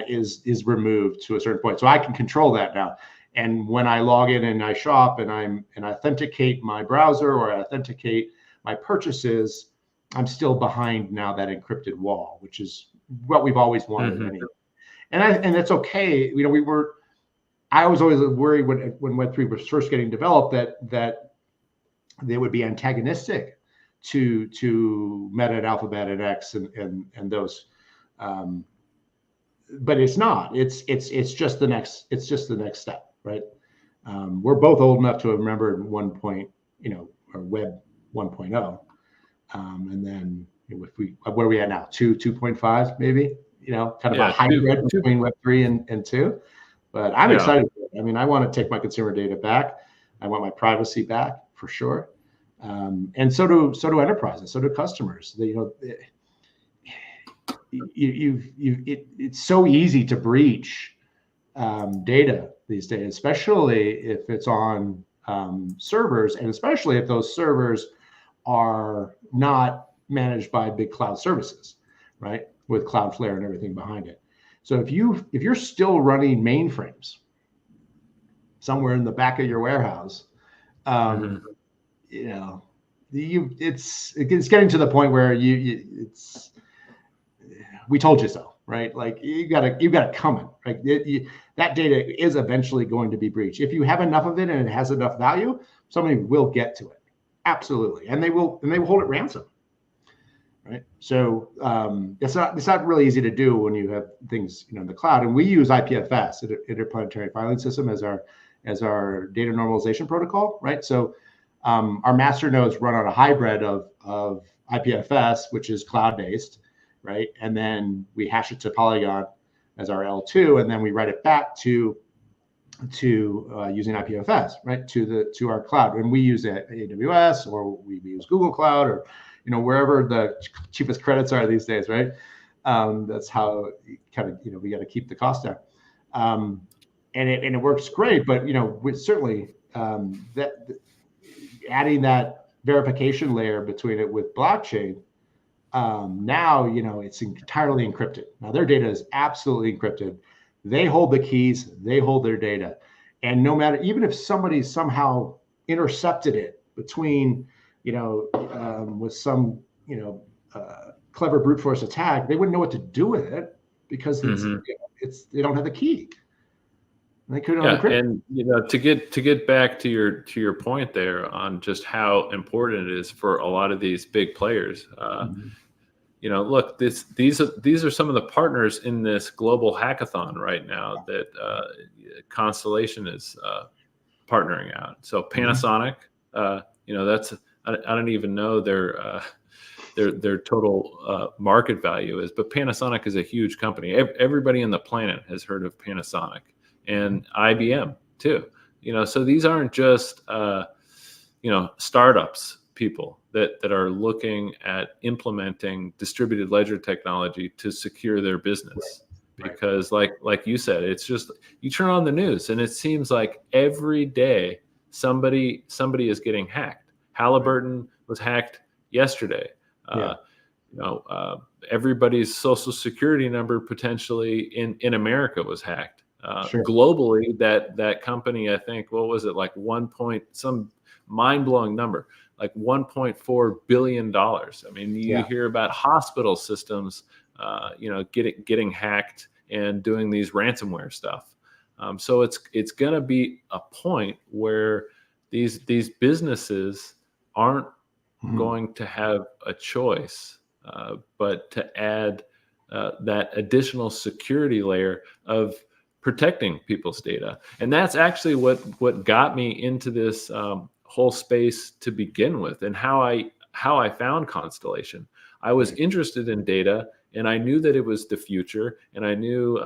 Is removed to a certain point, so I can control that now. And when I log in and I shop and I authenticate my browser or I authenticate my purchases, I'm still behind now that encrypted wall, which is what we've always wanted anyway. And that's okay. I was always worried when Web3 was first getting developed that they would be antagonistic to Meta and Alphabet and X and those. But it's not. It's just the next step, right? We're both old enough to remember or Web 1.0, and then where are we at now? 2.5 maybe. Kind of a hybrid between Web3 and 2. But I'm excited for it. I mean, I want to take my consumer data back. I want my privacy back for sure. And so do enterprises, so do customers. It's so easy to breach data these days, especially if it's on servers, and especially if those servers are not managed by big cloud services, right? With Cloudflare and everything behind it. So if you're still running mainframes somewhere in the back of your warehouse, it's getting to the point where we told you so, right? Like you got it coming, right? That data is eventually going to be breached. If you have enough of it and it has enough value, somebody will get to it, absolutely, and they will hold it ransom. Right. So it's not really easy to do when you have things in the cloud, and we use IPFS, interplanetary filing system, as our data normalization protocol, right? So our master nodes run on a hybrid of IPFS, which is cloud based, right? And then we hash it to Polygon as our L2, and then we write it back to using IPFS, right? To our cloud, and we use AWS or we use Google Cloud or wherever the cheapest credits are these days, right? That's how kind of we got to keep the cost down, and it works great. But we certainly adding that verification layer between it with blockchain, now, it's entirely encrypted. Now their data is absolutely encrypted. They hold the keys, they hold their data. And no matter, even if somebody somehow intercepted it between, with some, clever brute force attack, they wouldn't know what to do with it because they don't have the key. They couldn't encrypt. And to get back to your point there on just how important it is for a lot of these big players. Look, these are some of the partners in this global hackathon right now that Constellation is partnering out. So Panasonic, that's I don't even know their total market value is, but Panasonic is a huge company. Everybody on the planet has heard of Panasonic, and IBM too. So these aren't just startups, people that are looking at implementing distributed ledger technology to secure their business. Because like you said, it's just, you turn on the news and it seems like every day somebody is getting hacked. Halliburton was hacked yesterday. Everybody's social security number potentially in America was hacked. Globally, that company, I think, what was it, like some mind-blowing number, like $1.4 billion. I mean, you hear about hospital systems, getting hacked and doing these ransomware stuff. So it's going to be a point where these businesses aren't going to have a choice, but to add that additional security layer of protecting people's data. And that's actually what got me into this whole space to begin with, and how I found Constellation. I was interested in data, and I knew that it was the future, and I knew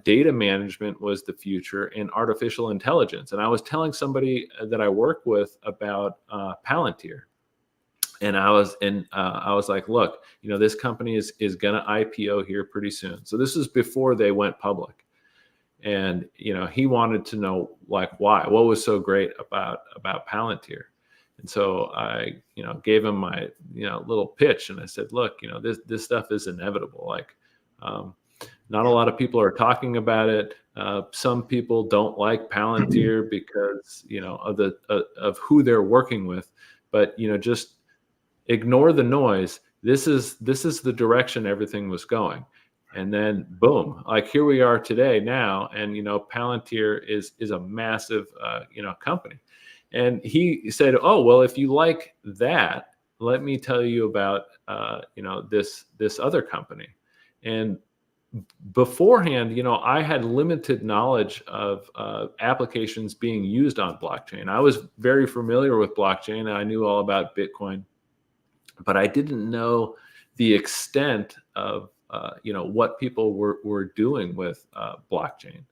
data management was the future, and artificial intelligence. And I was telling somebody that I work with about Palantir, and I was like, look, this company is going to IPO here pretty soon. So this is before they went public. And, he wanted to know, like, why, what was so great about Palantir. And so I, gave him my, little pitch, and I said, look, this stuff is inevitable. Like, not a lot of people are talking about it. Some people don't like Palantir because, of who they're working with, but, just ignore the noise. This is the direction everything was going. And then boom, like here we are today now. And, Palantir is a massive, company. And he said, oh, well, if you like that, let me tell you about, this other company. And beforehand, I had limited knowledge of applications being used on blockchain. I was very familiar with blockchain, and I knew all about Bitcoin, but I didn't know the extent of what people were doing with blockchain.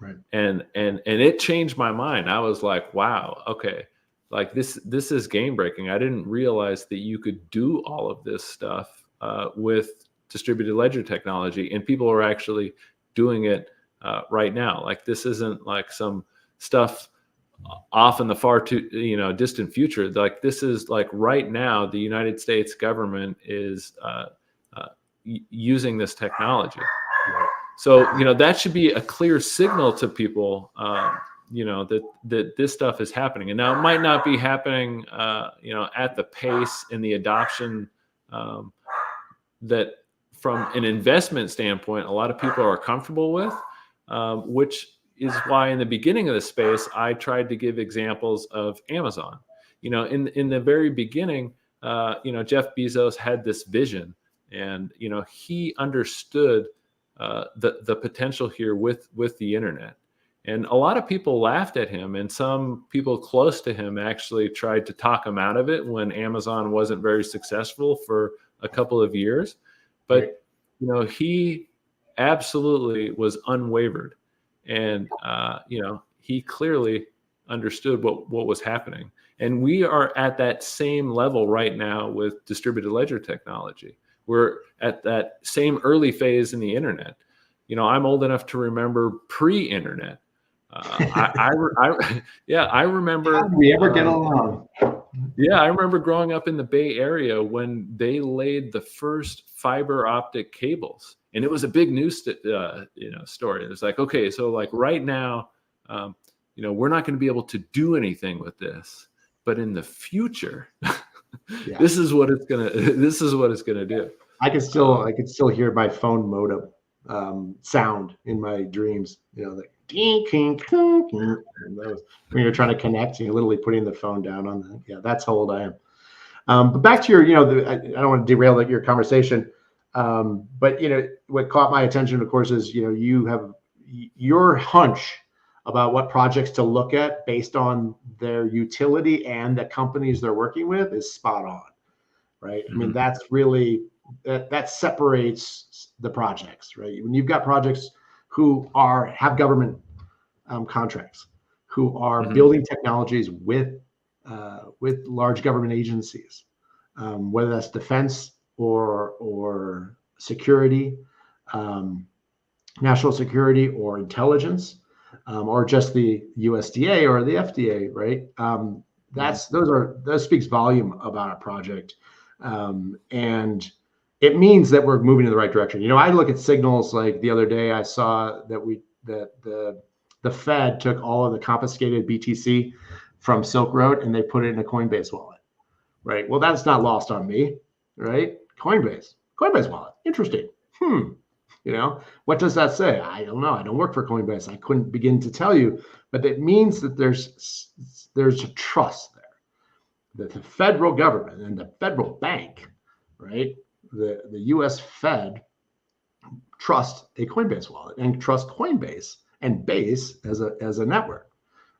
Right. And it changed my mind. I was like, wow, okay, like this is game breaking. I didn't realize that you could do all of this stuff with distributed ledger technology, and people are actually doing it right now. Like, this isn't like some stuff off in the far too distant future. Like, this is like right now, the United States government is using this technology. So, that should be a clear signal to people, that this stuff is happening. And now it might not be happening, at the pace and the adoption that from an investment standpoint, a lot of people are comfortable with, which is why in the beginning of the space, I tried to give examples of Amazon. In the very beginning, Jeff Bezos had this vision, and, he understood the potential here with the internet. And a lot of people laughed at him, and some people close to him actually tried to talk him out of it when Amazon wasn't very successful for a couple of years. But, he absolutely was unwavered, and, he clearly understood what was happening. And we are at that same level right now with distributed ledger technology. We're at that same early phase in the internet. I'm old enough to remember pre-internet. I remember. How did we ever get along? Yeah, I remember growing up in the Bay Area when they laid the first fiber optic cables, and it was a big news, story. It's like, okay, so like right now, we're not going to be able to do anything with this, but in the future, Yeah. this is what it's gonna do. I could still hear my phone modem sound in my dreams. Like ding, ding, ding, ding. And that was when you're trying to connect. You're literally putting the phone down on the. Yeah, that's how old I am. But back to your, I don't want to derail your conversation. But what caught my attention, of course, is you have your hunch about what projects to look at based on their utility and the companies they're working with is spot on, right? I mean, that's really that separates the projects, right? When you've got projects who have government contracts, who are building technologies with large government agencies, whether that's defense or security, national security or intelligence, or just the USDA or the FDA, right? Those speaks volume about a project, and it means that we're moving in the right direction. I look at signals like the other day I saw that the Fed took all of the confiscated BTC from Silk Road and they put it in a Coinbase wallet, right? Well, that's not lost on me, right? Coinbase wallet, interesting. What does that say? I don't know. I don't work for Coinbase. I couldn't begin to tell you, but it means that there's a trust there, that the federal government and the federal bank, right? The U.S. Fed trust a Coinbase wallet and trust Coinbase and Base as a network,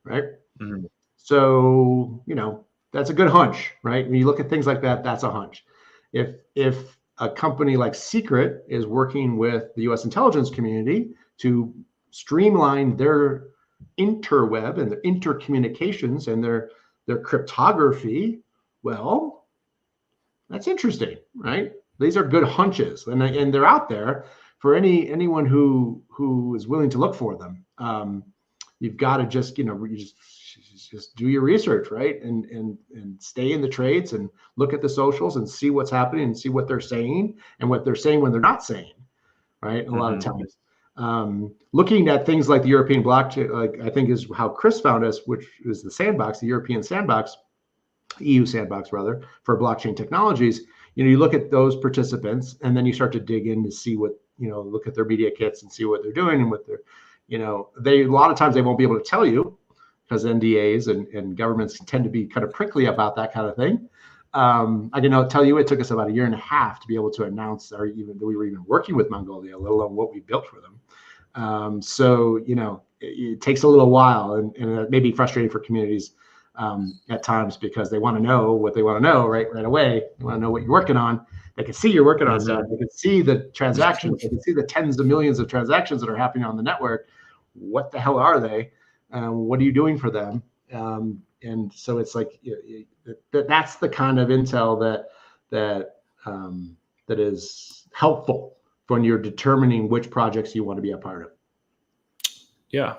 right? Mm-hmm. So that's a good hunch, right? When you look at things like that, that's a hunch. If a company like Secret is working with the U.S. intelligence community to streamline their interweb and their intercommunications and their cryptography, well, that's interesting, right? These are good hunches, and they're out there for anyone who is willing to look for them. You've got to just just do your research, right? And stay in the trades and look at the socials and see what's happening and see what they're saying and what they're saying when they're not saying, right? A lot of times, looking at things like the European blockchain, like I think is how Chris found us, which is the sandbox, the European sandbox, EU sandbox rather, for blockchain technologies. You look at those participants and then you start to dig in to see what, look at their media kits and see what they're doing and what they're, a lot of times they won't be able to tell you because NDAs and governments tend to be kind of prickly about that kind of thing. I can tell you it took us about 1.5 years to be able to announce that we were even working with Mongolia, let alone what we built for them. So it takes a little while and it may be frustrating for communities at times because they want to know what they want to know right away. They want to know what you're working on. They can see you're working on stuff. They can see the transactions. They can see the tens of millions of transactions that are happening on the network. What the hell are they? What are you doing for them? And so it's like that's the kind of intel that is helpful when you're determining which projects you want to be a part of. Yeah.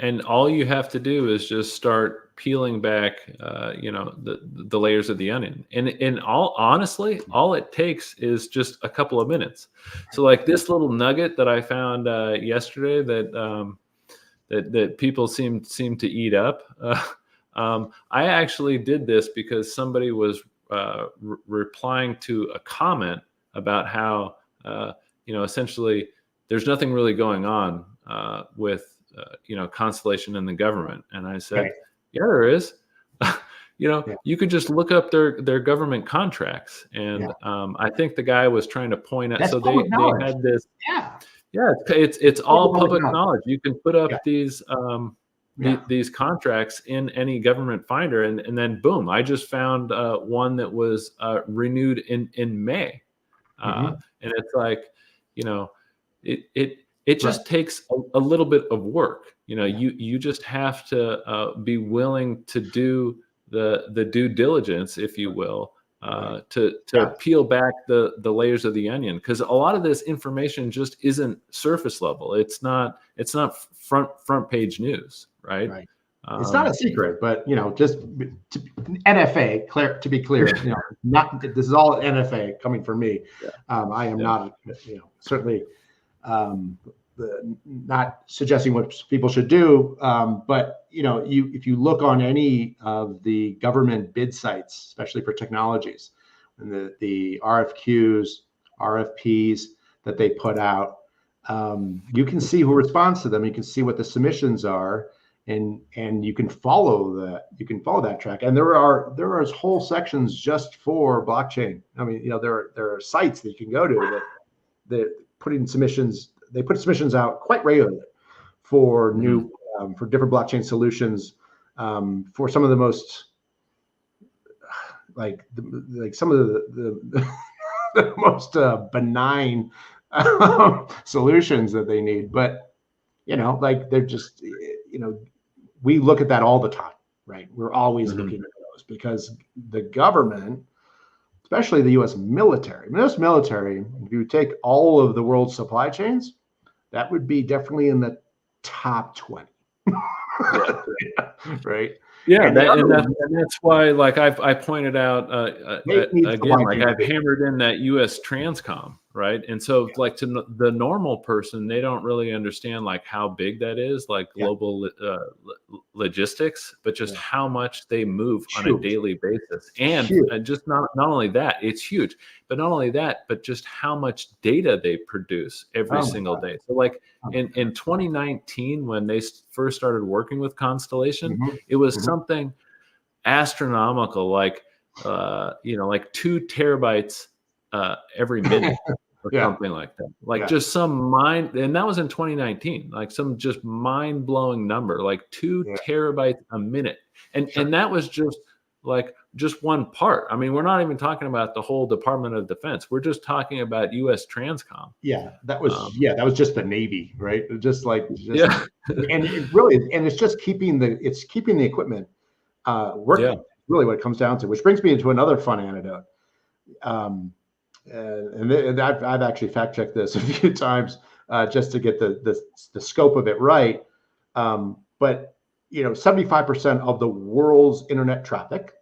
And all you have to do is just start peeling back, the layers of the onion. And honestly, all it takes is just a couple of minutes. So like this little nugget that I found yesterday that people seem to eat up. I actually did this because somebody was replying to a comment about how essentially there's nothing really going on with Constellation and the government. And I said, right. Yeah, there is. You could just look up their government contracts. And I think the guy was trying to point out. That's so they had this. Yeah, it's all public knowledge. You can put up these contracts in any government finder, and then boom, I just found one that was renewed in May, and it's like it just takes a little bit of work. You just have to be willing to do the due diligence, if you will. To peel back the layers of the onion, because a lot of this information just isn't surface level. It's not front page news, right? It's not a secret, but just NFA, to be clear, not this is all NFA coming from me. Yeah. I am not, certainly not suggesting what people should do, but if you look on any of the government bid sites, especially for technologies, and the RFQs, RFPs that they put out, you can see who responds to them. You can see what the submissions are. And you can follow that. You can follow that track. And there are whole sections just for blockchain. I mean, there are sites that you can go to that putting submissions. They put submissions out quite regularly for new for different blockchain solutions, for some of the most some of the the most benign solutions that they need. But they're just we look at that all the time, right? We're always looking at those because the government, especially the U.S. military, if you take all of the world's supply chains, that would be definitely in the top 20, right? Yeah, and that's why, I pointed out again, I've hammered in that U.S. Transcom, right? And so, to the normal person, they don't really understand how big that is, global logistics, but just how much they move on a daily basis, and just not only that, it's huge, but not only that, but just how much data they produce every single day. So, in 2019, when they first started working with Constellation, it was something astronomical, 2 terabytes every minute or something like that. Just some and that was in 2019, some just mind-blowing number, 2 terabytes a minute. And that was just one part. I mean, we're not even talking about the whole Department of Defense. We're just talking about U.S. Transcom. That was just the Navy, right? And it's just keeping the equipment working. Really, what it comes down to, which brings me into another fun anecdote. And I've actually fact checked this a few times just to get the scope of it right. But 75% of the world's internet traffic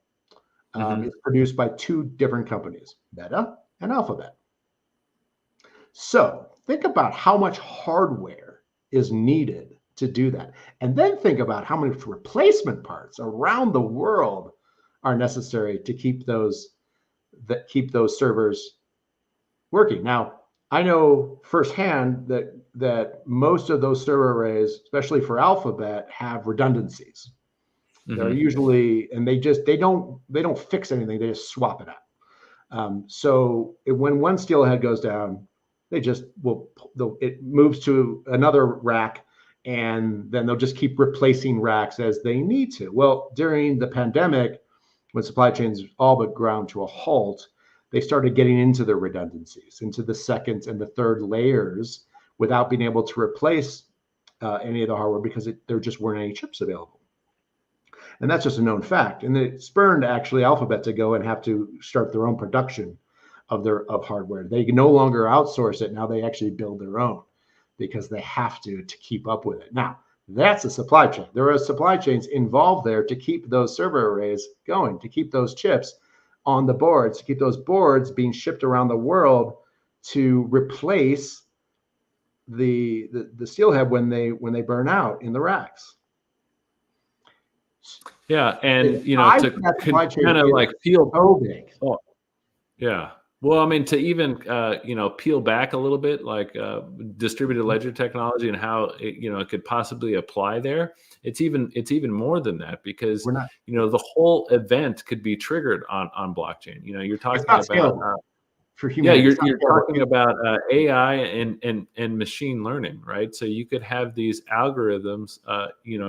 is produced by 2 different companies, Meta and Alphabet. So think about how much hardware is needed to do that, and then think about how many replacement parts around the world are necessary to keep those servers working. Now, I know firsthand that most of those server arrays, especially for Alphabet, have redundancies. They're usually, and they don't fix anything. They just swap it out. So when one steelhead goes down, it moves to another rack, and then they'll just keep replacing racks as they need to. Well, during the pandemic, when supply chains all but ground to a halt, they started getting into the redundancies, into the second and the third layers, without being able to replace any of the hardware because there just weren't any chips available. And that's just a known fact. And it spurned actually Alphabet to go and have to start their own production of hardware. They can no longer outsource it. Now they actually build their own because they have to keep up with it. Now, that's a supply chain. There are supply chains involved there to keep those server arrays going, to keep those chips on the boards, to keep those boards being shipped around the world to replace the steelhead when they burn out in the racks. Yeah, and to kind of peel. So big. Oh, yeah. Well, I mean, to even peel back a little bit, distributed ledger technology and how it could possibly apply there. It's even more than that, because the whole event could be triggered on blockchain. You're talking about for humanity. Yeah, you're talking about AI and machine learning, right? So you could have these algorithms,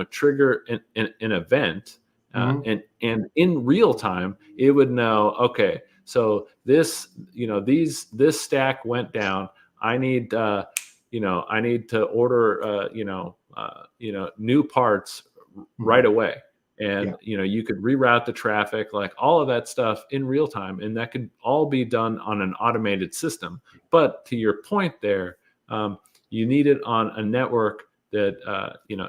trigger an event, and in real time, it would know, okay, so this stack went down. I need to order new parts right away. And you could reroute the traffic, like all of that stuff in real time, and that could all be done on an automated system. But to your point there, you need it on a network that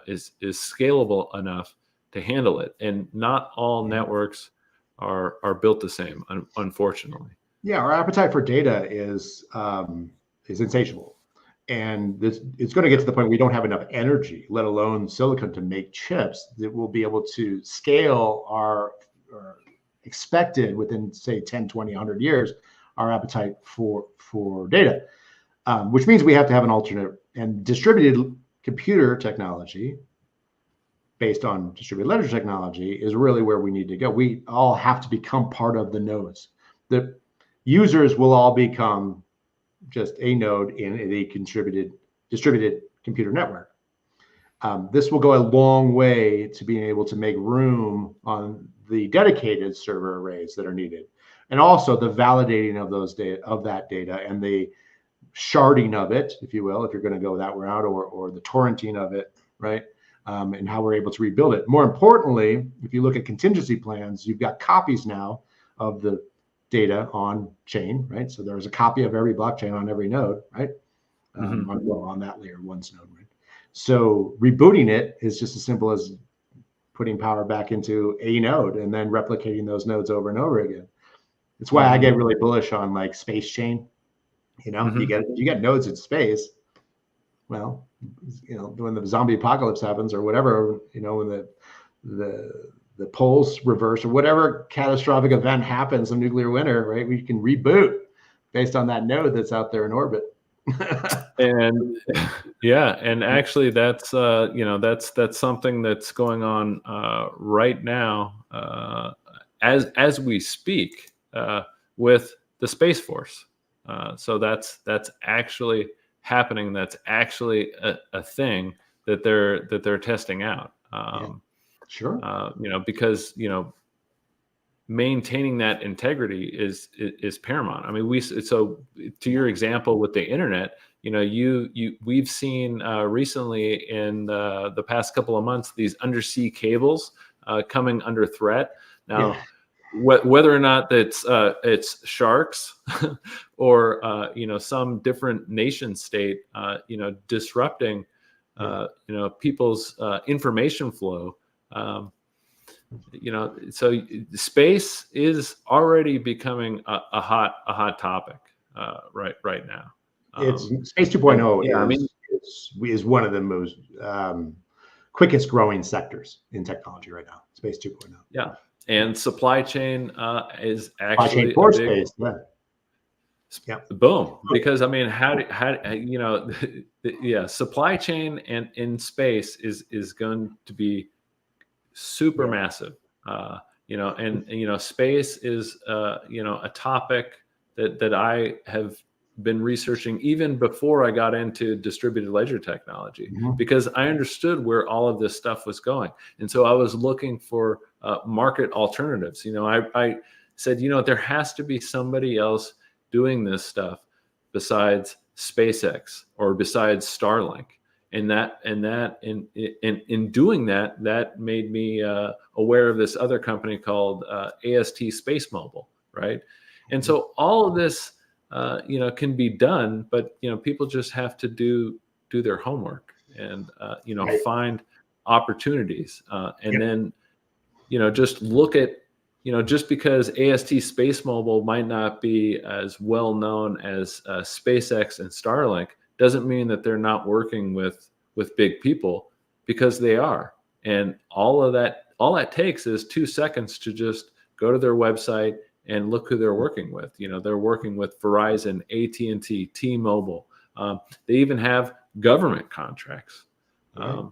is scalable enough handle it. And not all networks are built the same, unfortunately. Yeah, our appetite for data is insatiable, and it's going to get to the point we don't have enough energy, let alone silicon, to make chips that will be able to scale our expected within, say, 10, 20, 100 years, our appetite for data, which means we have to have an alternate and distributed computer technology based on distributed ledger technology is really where we need to go. We all have to become part of the nodes. The users will all become just a node in a distributed computer network. This will go a long way to being able to make room on the dedicated server arrays that are needed, and also the validating of those data, of that data, and the sharding of it, if you will, if you're going to go that route, or the torrenting of it, right? And how we're able to rebuild it. More importantly, if you look at contingency plans, you've got copies now of the data on chain, right? So there's a copy of every blockchain on every node, right? On that layer one's node, right? So rebooting it is just as simple as putting power back into a node and then replicating those nodes over and over again. It's why I get really bullish on like space chain. You get nodes in space. Well, when the zombie apocalypse happens or whatever, when the poles reverse or whatever catastrophic event happens, a nuclear winter, right? We can reboot based on that node that's out there in orbit. And yeah, and actually that's that's something that's going on right now as we speak with the Space Force. So that's actually happening. That's actually a thing that they're testing out. Sure. Because maintaining that integrity is paramount. I mean, so to your example with the internet, we've seen recently in the past couple of months these undersea cables coming under threat. Now, whether or not it's sharks or some different nation state disrupting people's information flow. So space is already becoming a hot topic right now. It's Space 2.0 is one of the most quickest growing sectors in technology right now. Space 2.0. Yeah, and supply chain is Supply actually chain for space. Yeah. Boom. Because I mean, supply chain and in space is going to be super massive. Space is a topic that I have been researching even before I got into distributed ledger technology, because I understood where all of this stuff was going. And so I was looking for market alternatives. I said, there has to be somebody else doing this stuff besides SpaceX or besides Starlink. And in doing that made me aware of this other company called AST Space Mobile, right? And so all of this, can be done, but people just have to do their homework and find opportunities, and then just look at just because AST Space Mobile might not be as well known as SpaceX and Starlink doesn't mean that they're not working with big people, because they are. And all that takes is 2 seconds to just go to their website and look who they're working with. They're working with Verizon, AT&T, T-Mobile. They even have government contracts. Right.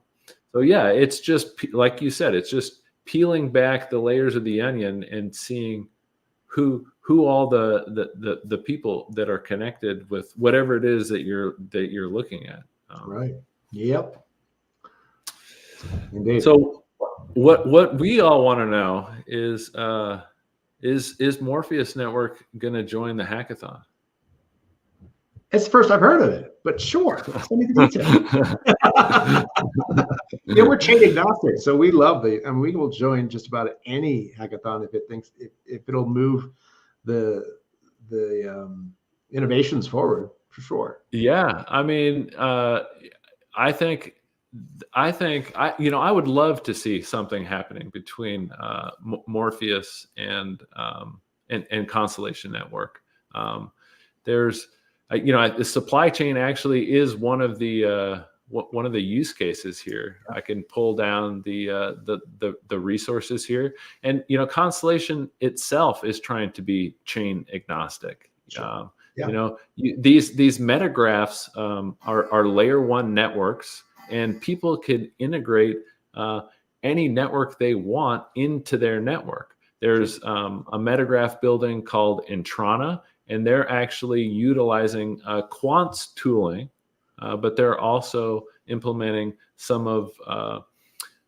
So yeah, it's just like you said, it's just peeling back the layers of the onion and seeing who all the people that are connected with whatever it is that you're looking at. Right. Yep. Indeed. So what we all want to know is Morpheus Network going to join the hackathon? It's the first I've heard of it, but sure. Send me the details. We're chain agnostic, so we love we will join just about any hackathon if it'll move the innovations forward, for sure. Yeah, I mean, I think I think I would love to see something happening between Morpheus and Constellation Network. There's the supply chain actually is one of the use cases here. I can pull down the resources here, and Constellation itself is trying to be chain agnostic. Sure. These metagraphs are layer one networks, and people could integrate any network they want into their network. There's a metagraph building called Intrana, and they're actually utilizing quants tooling, but they're also implementing some of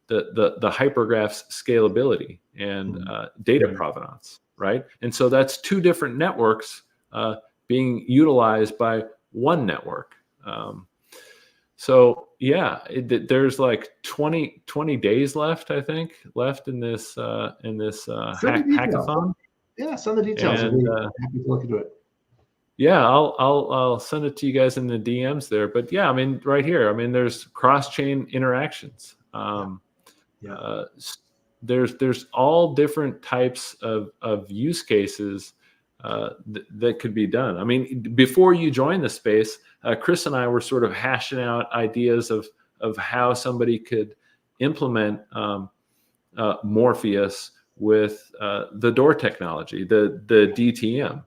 the hypergraph's scalability and data provenance, right? And so that's two different networks being utilized by one network. There's like 20 days left, I think, in this hackathon. Yeah, send the details. And, happy to look into it. Yeah, I'll send it to you guys in the DMs there. But yeah, I mean, right here, I mean, there's cross-chain interactions. There's all different types of use cases that could be done. I mean, before you joined the space, Chris and I were sort of hashing out ideas of how somebody could implement Morpheus with the door technology, the DTM,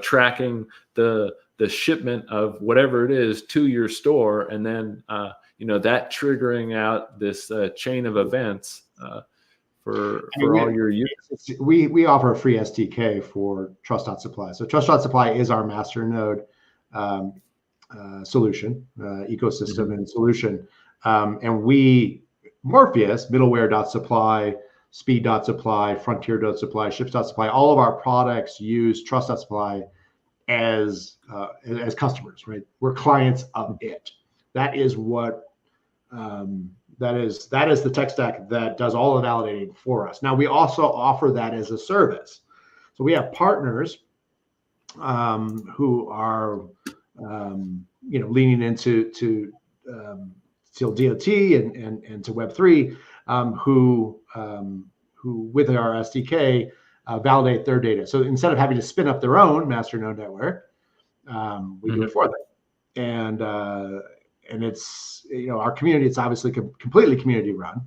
tracking the shipment of whatever it is to your store, and then that triggering out this chain of events for all your users. We offer a free SDK for Trust.supply. So Trust.supply is our master node solution, ecosystem and solution. And Morpheus, middleware.supply, speed.supply, frontier.supply, ships.supply, all of our products use Trust.supply as customers, right? We're clients of it. That is what that is the tech stack that does all the validating for us. Now we also offer that as a service. So we have partners who are leaning into still DOT and to Web3 who with our SDK validate their data. So instead of having to spin up their own master node network, we do it for them. And it's our community. It's obviously completely community run,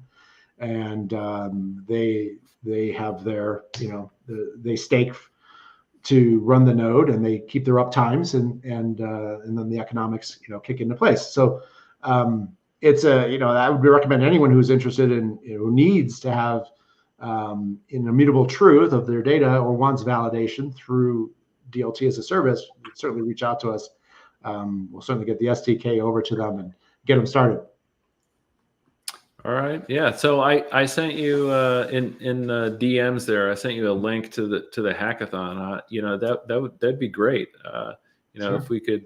and they have their they stake to run the node, and they keep their uptimes, and then the economics kick into place. So it's I would recommend anyone who's interested in who needs to have an immutable truth of their data or wants validation through DLT as a service, certainly reach out to us. We'll certainly get the SDK over to them and get them started. All right. Yeah. So I sent you in the DMs there. I sent you a link to the hackathon. That'd be great. Sure. If we could,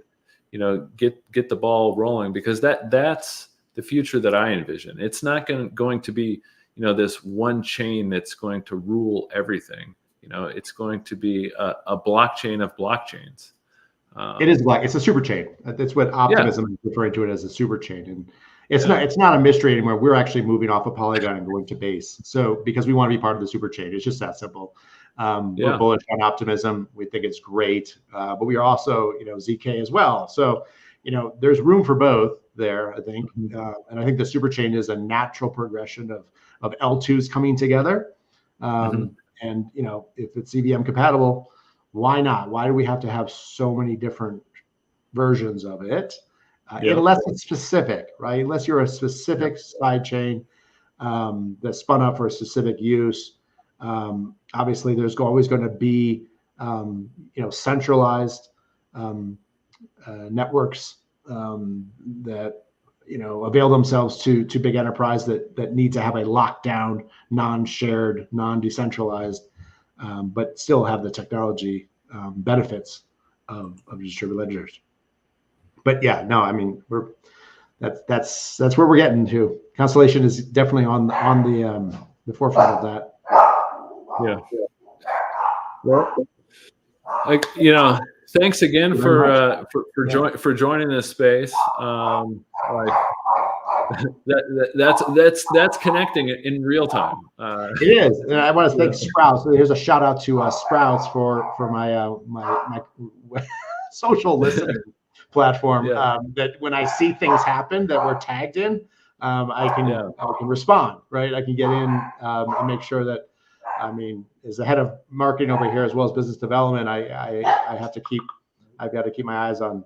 get the ball rolling, because that's the future that I envision. It's not going to be this one chain that's going to rule everything. It's going to be a blockchain of blockchains. It's a super chain. That's what Optimism is referring to it as, a super chain. And it's not a mystery anymore. We're actually moving off of Polygon and going to Base. So because we want to be part of the super chain, it's just that simple. We're bullish on Optimism. We think it's great, but we are also ZK as well. So there's room for both there, I think. And I think the super chain is a natural progression of L2s coming together. And if it's CVM compatible, why not? Why do we have to have so many different versions of it? Unless it's specific, right? Unless you're a specific side chain that's spun up for a specific use. Obviously, there's always going to be centralized networks that avail themselves to big enterprise that need to have a lockdown, non-shared, non-decentralized, but still have the technology benefits of distributed ledgers. But that's where we're getting to. Constellation is definitely on the forefront of that. Yeah. Well, thanks again for joining this space. That's connecting it in real time. It is, and I want to thank Sprouts. Here's a shout out to Sprouts for my social listening platform. That when I see things happen that we're tagged in, I can respond, right? I can get in and make sure that, I mean, as the head of marketing over here as well as business development, I've got to keep my eyes on.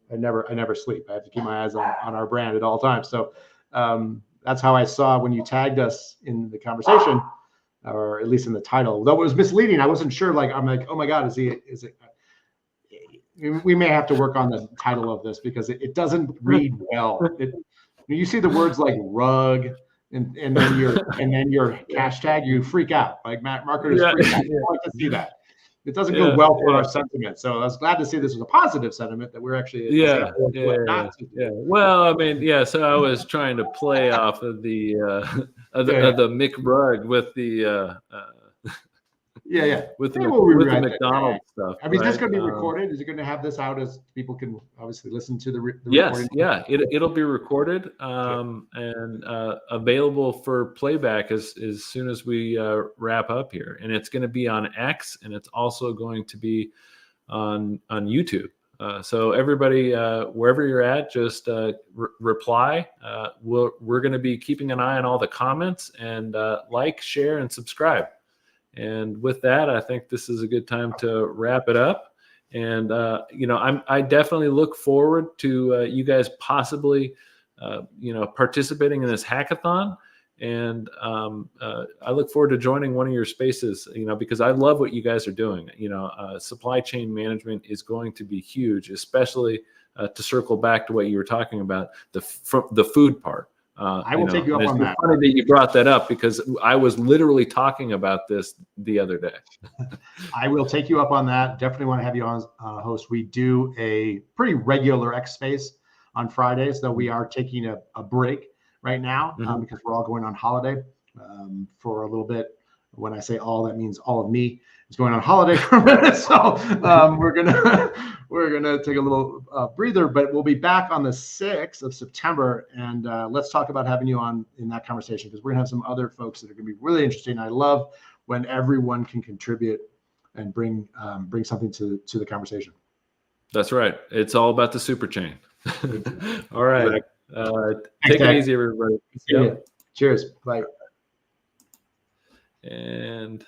I never sleep. I have to keep my eyes on our brand at all times. So that's how I saw when you tagged us in the conversation, or at least in the title. Though it was misleading, I wasn't sure. Like, I'm like, oh my God, is it? We may have to work on the title of this because it doesn't read well. You see the words like rug and then your hashtag, you freak out. Like marketers freak out. You don't like to see that. It doesn't go well for our sentiment. So I was glad to see this was a positive sentiment that we're actually Well, I mean, so I was trying to play off of the Mick Rug with the with the McDonald's stuff. I mean, is this going to be recorded? Is it going to have this out as people can obviously listen to the yes, recording? Yeah, it'll be recorded and available for playback as soon as we wrap up here. And it's going to be on X, and it's also going to be on YouTube. So everybody, wherever you're at, just reply. We're going to be keeping an eye on all the comments, and like, share, and subscribe. And with that, I think this is a good time to wrap it up. And I definitely look forward to you guys possibly participating in this hackathon. And I look forward to joining one of your spaces, because I love what you guys are doing. Supply chain management is going to be huge, especially to circle back to what you were talking about, the food part. I will take you up on that. It's funny that you brought that up because I was literally talking about this the other day. I will take you up on that. Definitely want to have you on host. We do a pretty regular X space on Fridays, though we are taking a break right now because we're all going on holiday for a little bit. When I say all, that means all of me is going on holiday for a minute. So we're gonna take a little breather, but we'll be back on the 6th of September, and let's talk about having you on in that conversation, because we're gonna have some other folks that are gonna be really interesting. I love when everyone can contribute and bring something to the conversation. That's right. It's all about the super chain. All right. Take it easy, everybody. Cheers. Bye. And